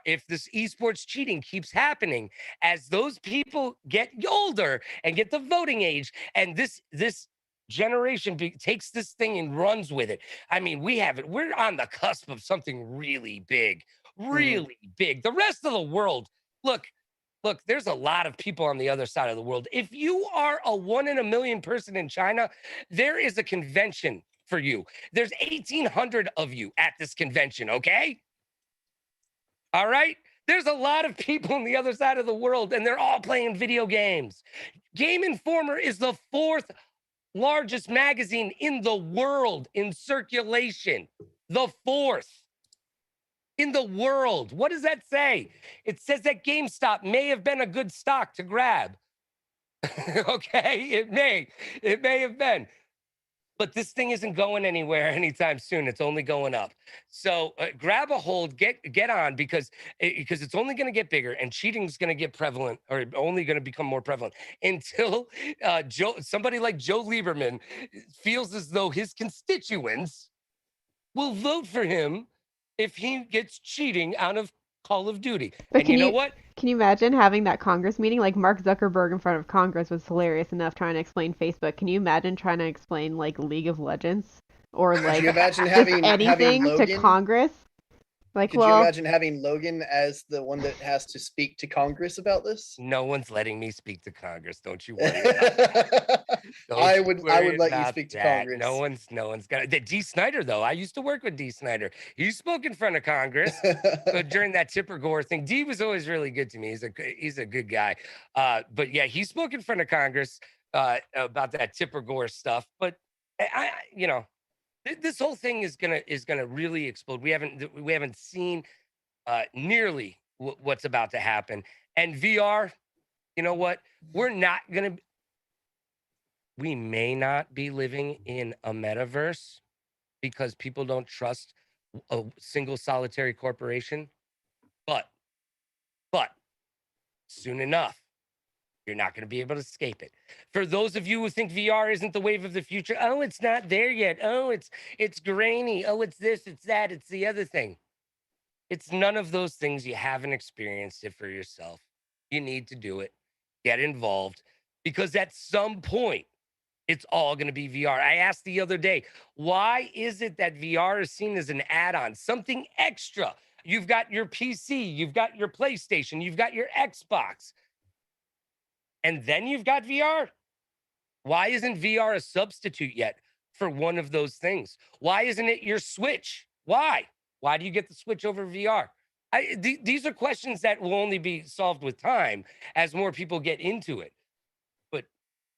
if this esports cheating keeps happening, as those people get older and get the voting age, and this generation takes this thing and runs with it. I mean, we're on the cusp of something really big, really big. The rest of the world, look, there's a lot of people on the other side of the world. If you are a 1 in a million person in China, there is a convention for you. There's 1,800 of you at this convention, okay? All right? There's a lot of people on the other side of the world, and they're all playing video games. Game Informer is the 4th largest magazine in the world in circulation. The 4th. In the world. What does that say? It says that GameStop may have been a good stock to grab. Okay, it may have been. But this thing isn't going anywhere anytime soon. It's only going up. So grab a hold, get on, because it's only going to get bigger, and cheating is going to get prevalent, or only going to become more prevalent until somebody like Joe Lieberman feels as though his constituents will vote for him if he gets cheating out of Call of Duty. But And you know what? Can you imagine having that Congress meeting? Like Mark Zuckerberg in front of Congress was hilarious enough trying to explain Facebook. Can you imagine trying to explain like League of Legends or like Could you imagine just having anything to Logan? Congress? Like, Could you imagine having Logan as the one that has to speak to Congress about this? No one's letting me speak to Congress. Don't you worry about that. I would let you speak to Congress. No one's got it. D. Snyder, though. I used to work with D. Snyder. He spoke in front of Congress during that Tipper Gore thing. D was always really good to me. He's a good guy. But yeah, he spoke in front of Congress about that Tipper Gore stuff. But this whole thing is gonna really explode. We haven't seen nearly what's about to happen. And VR, you know what? We may not be living in a metaverse because people don't trust a single solitary corporation, but soon enough, you're not going to be able to escape it. For those of you who think VR isn't the wave of the future, oh, it's not there yet. Oh, it's grainy. Oh, it's this, it's that, it's the other thing. It's none of those things. You haven't experienced it for yourself. You need to do it. Get involved, because at some point, it's all going to be VR. I asked the other day, why is it that VR is seen as an add-on, something extra? You've got your PC, you've got your PlayStation, you've got your Xbox, and then you've got VR. Why isn't VR a substitute yet for one of those things? Why isn't it your Switch? Why? Why do you get the Switch over VR? These are questions that will only be solved with time as more people get into it. But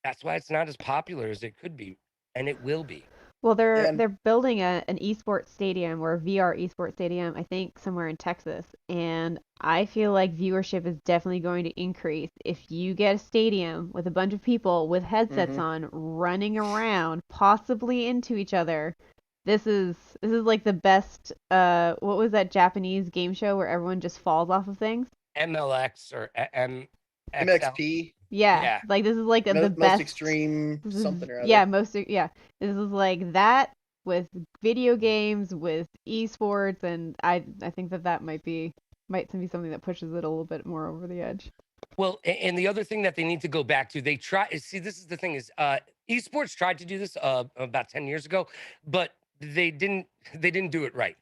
that's why it's not as popular as it could be, and it will be. Well, they're building an esports stadium, or a VR esports stadium, I think somewhere in Texas, and I feel like viewership is definitely going to increase if you get a stadium with a bunch of people with headsets on running around, possibly into each other. This is like the best. What was that Japanese game show where everyone just falls off of things? MLX or MXP. Yeah, like this is like the most best extreme something or other. Yeah, this is like that with video games, with esports, and I think that might be something that pushes it a little bit more over the edge. Well, and the other thing that they need to go back to, this is the thing is, esports tried to do this about 10 years ago, but they didn't do it right.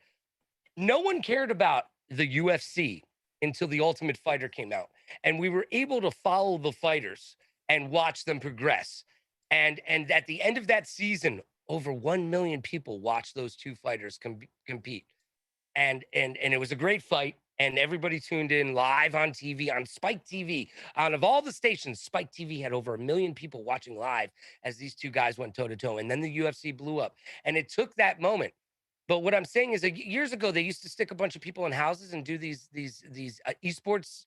No one cared about the UFC until the Ultimate Fighter came out, and we were able to follow the fighters and watch them progress. And at the end of that season, over 1 million people watched those two fighters compete. And it was a great fight, and everybody tuned in live on TV, on Spike TV. Out of all the stations, Spike TV had over 1 million people watching live as these two guys went toe to toe. And then the UFC blew up, and it took that moment. But what I'm saying is, years ago, they used to stick a bunch of people in houses and do these esports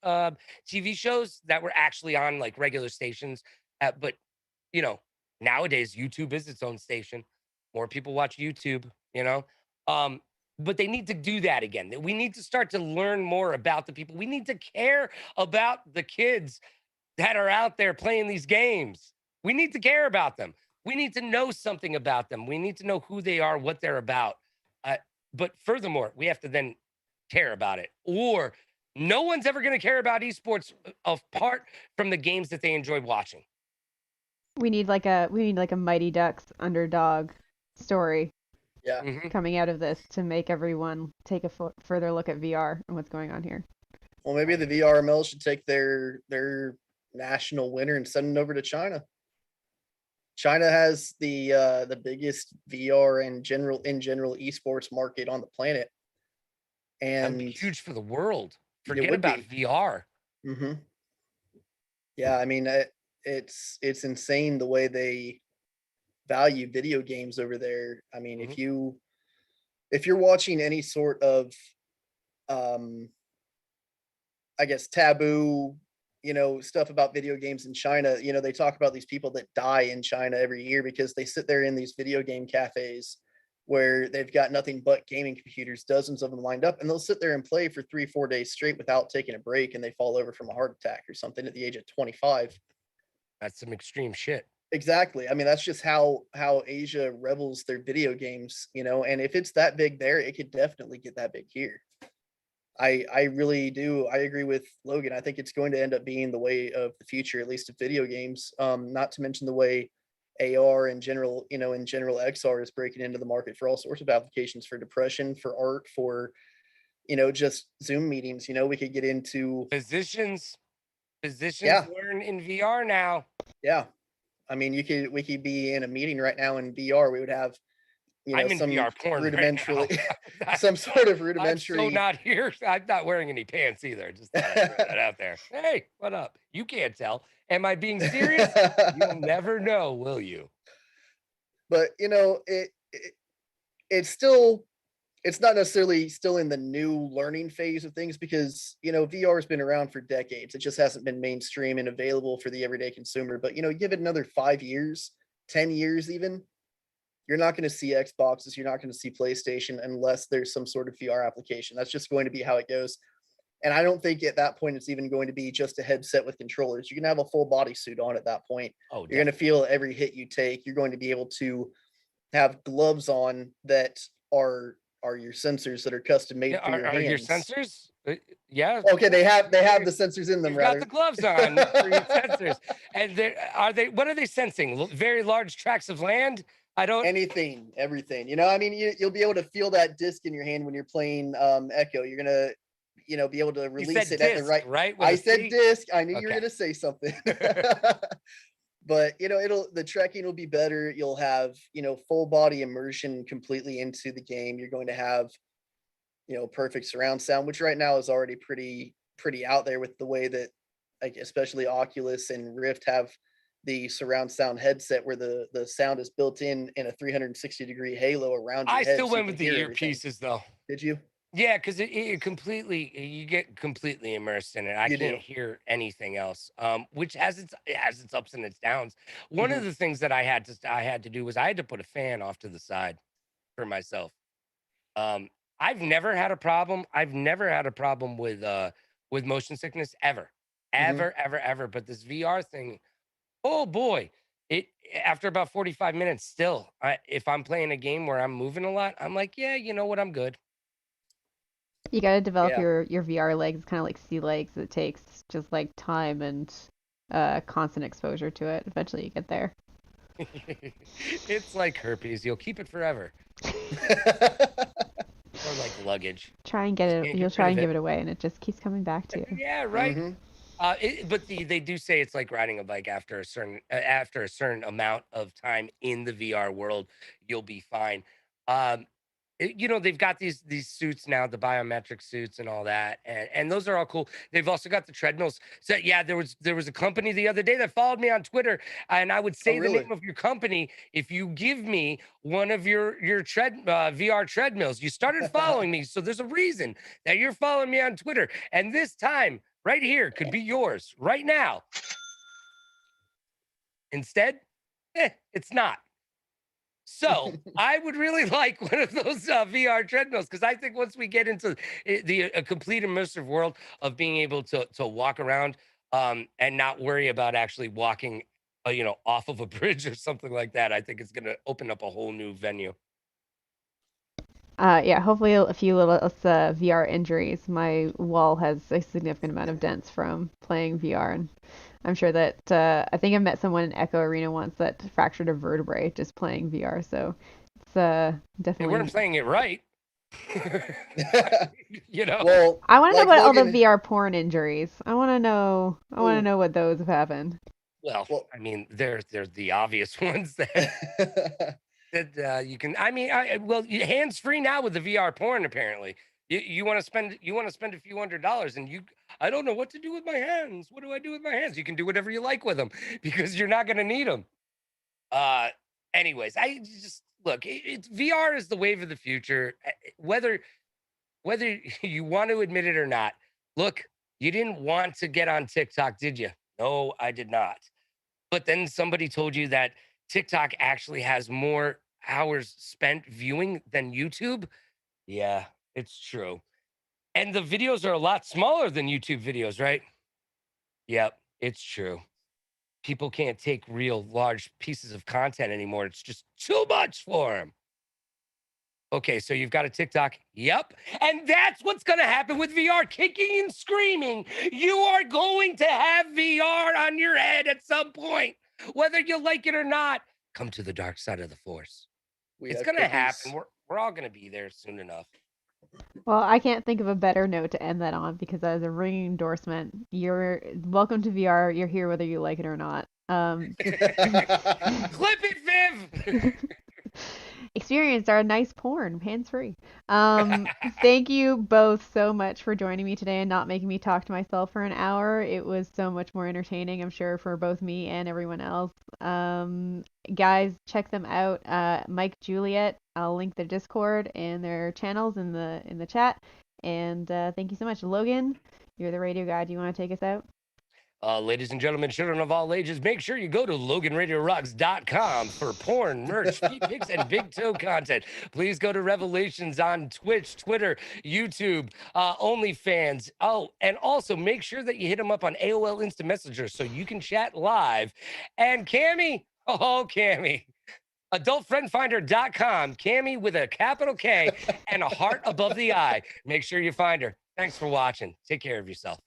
TV shows that were actually on like regular stations. But nowadays, YouTube is its own station. More people watch YouTube. But they need to do that again. We need to start to learn more about the people. We need to care about the kids that are out there playing these games. We need to care about them. We need to know something about them. We need to know who they are, what they're about. But furthermore, we have to then care about it, or no one's ever going to care about esports apart from the games that they enjoy watching. We need like a Mighty Ducks underdog story. Yeah. Coming out of this to make everyone take a further look at VR and what's going on here. Well, maybe the VRML should take their national winner and send it over to China. China has the biggest VR and general esports market on the planet, and that'd be huge for the world. Forget about VR. Yeah, I mean it's insane the way they value video games over there. I mean, if you're watching any sort of I guess taboo stuff about video games in China, they talk about these people that die in China every year because they sit there in these video game cafes where they've got nothing but gaming computers, dozens of them lined up, and they'll sit there and play for 3-4 days straight without taking a break, and they fall over from a heart attack or something at the age of 25. That's some extreme shit. Exactly. I mean, that's just how Asia revels their video games, and if it's that big there, it could definitely get that big here. I really do. I agree with Logan. I think it's going to end up being the way of the future, at least of video games. Not to mention the way AR in general XR is breaking into the market for all sorts of applications, for depression, for art, for just Zoom meetings. We could get into physicians Yeah. learn in VR now. Yeah. I mean, we could be in a meeting right now in VR. We would have I'm in some VR porn rudimentary right some sort of rudimentary. I'm so not here. I'm not wearing any pants either. Just throw that out there. Hey, what up? You can't tell. Am I being serious? You'll never know, will you? But it's not necessarily still in the new learning phase of things, because VR has been around for decades. It just hasn't been mainstream and available for the everyday consumer. But give it another 5 years, 10 years even, you're not going to see Xboxes, you're not going to see PlayStation unless there's some sort of VR application. That's just going to be how it goes. And I don't think at that point it's even going to be just a headset with controllers. You're going to have a full body suit on at that point. Oh, you're going to feel every hit you take. You're going to be able to have gloves on that are your sensors that are custom made for your hands. Are your sensors? Yeah. Okay, they have the sensors in them. You've got the gloves on for your sensors. And what are they sensing? Very large tracts of land? Everything. I mean, you'll be able to feel that disc in your hand when you're playing Echo. You're gonna be able to release it disc, at the right. I said disc. I knew you were gonna say something. But the tracking will be better. You'll have full body immersion completely into the game. You're going to have perfect surround sound, which right now is already pretty out there with the way that, like, especially Oculus and Rift have the surround sound headset where the sound is built in a 360-degree halo around your head. I still went with the earpieces though. Did you? Yeah, because you get completely immersed in it. I can't hear anything else. Which has its ups and its downs. One of the things that I had to do was I had to put a fan off to the side for myself. I've never had a problem. I've never had a problem with motion sickness ever. But this VR thing, oh boy. After about 45 minutes still, if I'm playing a game where I'm moving a lot, I'm like, yeah, you know what, I'm good. You got to develop your VR legs. It's kind of like sea legs. It takes just like time and constant exposure to it. Eventually you get there. It's like herpes. You'll keep it forever. Or like luggage. Try and get it. You'll try and give it away, and it just keeps coming back to you. Yeah, right. But they do say it's like riding a bike. After a certain amount of time in the VR world, you'll be fine. They've got these suits now, the biometric suits and all that, and those are all cool. They've also got the treadmills. So yeah, there was a company the other day that followed me on Twitter, and I would say the name of your company if you give me one of your VR treadmills. You started following me, so there's a reason that you're following me on Twitter, and this time right here could be yours right now. Instead, it's not. So I would really like one of those VR treadmills, because I think once we get into a complete immersive world of being able to walk around and not worry about actually walking, off of a bridge or something like that, I think it's going to open up a whole new venue. Yeah, hopefully a few little VR injuries. My wall has a significant amount of dents from playing VR, and I'm sure that I think I met someone in Echo Arena once that fractured a vertebrae just playing VR. So it's definitely. They weren't playing it right. Well, I want to know about all the VR porn injuries. I want to know. I want to know what those have happened. Well, I mean, they're the obvious ones that. That you can, hands free now with the VR porn. Apparently, you want to spend a few $100s, and I don't know what to do with my hands. What do I do with my hands? You can do whatever you like with them because you're not going to need them. Anyways, I just look. VR is the wave of the future. Whether you want to admit it or not, look, You didn't want to get on TikTok, did you? No, I did not. But then somebody told you that TikTok actually has more hours spent viewing than YouTube. Yeah, it's true. And the videos are a lot smaller than YouTube videos, right? Yep, it's true. People can't take real large pieces of content anymore. It's just too much for them. Okay, so you've got a TikTok. Yep. And that's what's going to happen with VR, kicking and screaming. You are going to have VR on your head at some point, whether you like it or not. Come to the dark side of the force. It's going to happen. We're all going to be there soon enough. Well, I can't think of a better note to end that on because that is a ringing endorsement. You're welcome to VR. You're here whether you like it or not. Clip it, Viv. Experienced our nice porn, hands-free. Thank you both so much for joining me today and not making me talk to myself for an hour. It was so much more entertaining, I'm sure, for both me and everyone else. Guys, check them out. Mike, Juliet, I'll link their Discord and their channels in the chat. And thank you so much. Logan, you're the radio guy. Do you want to take us out? Ladies and gentlemen, children of all ages, make sure you go to LoganRadioRocks.com for porn, merch, feet pics, and big toe content. Please go to Revelayshuns on Twitch, Twitter, YouTube, OnlyFans. Oh, and also make sure that you hit them up on AOL Instant Messenger so you can chat live. And Cami, Cami, AdultFriendFinder.com, Cami with a capital K and a heart above the I. Make sure you find her. Thanks for watching. Take care of yourself.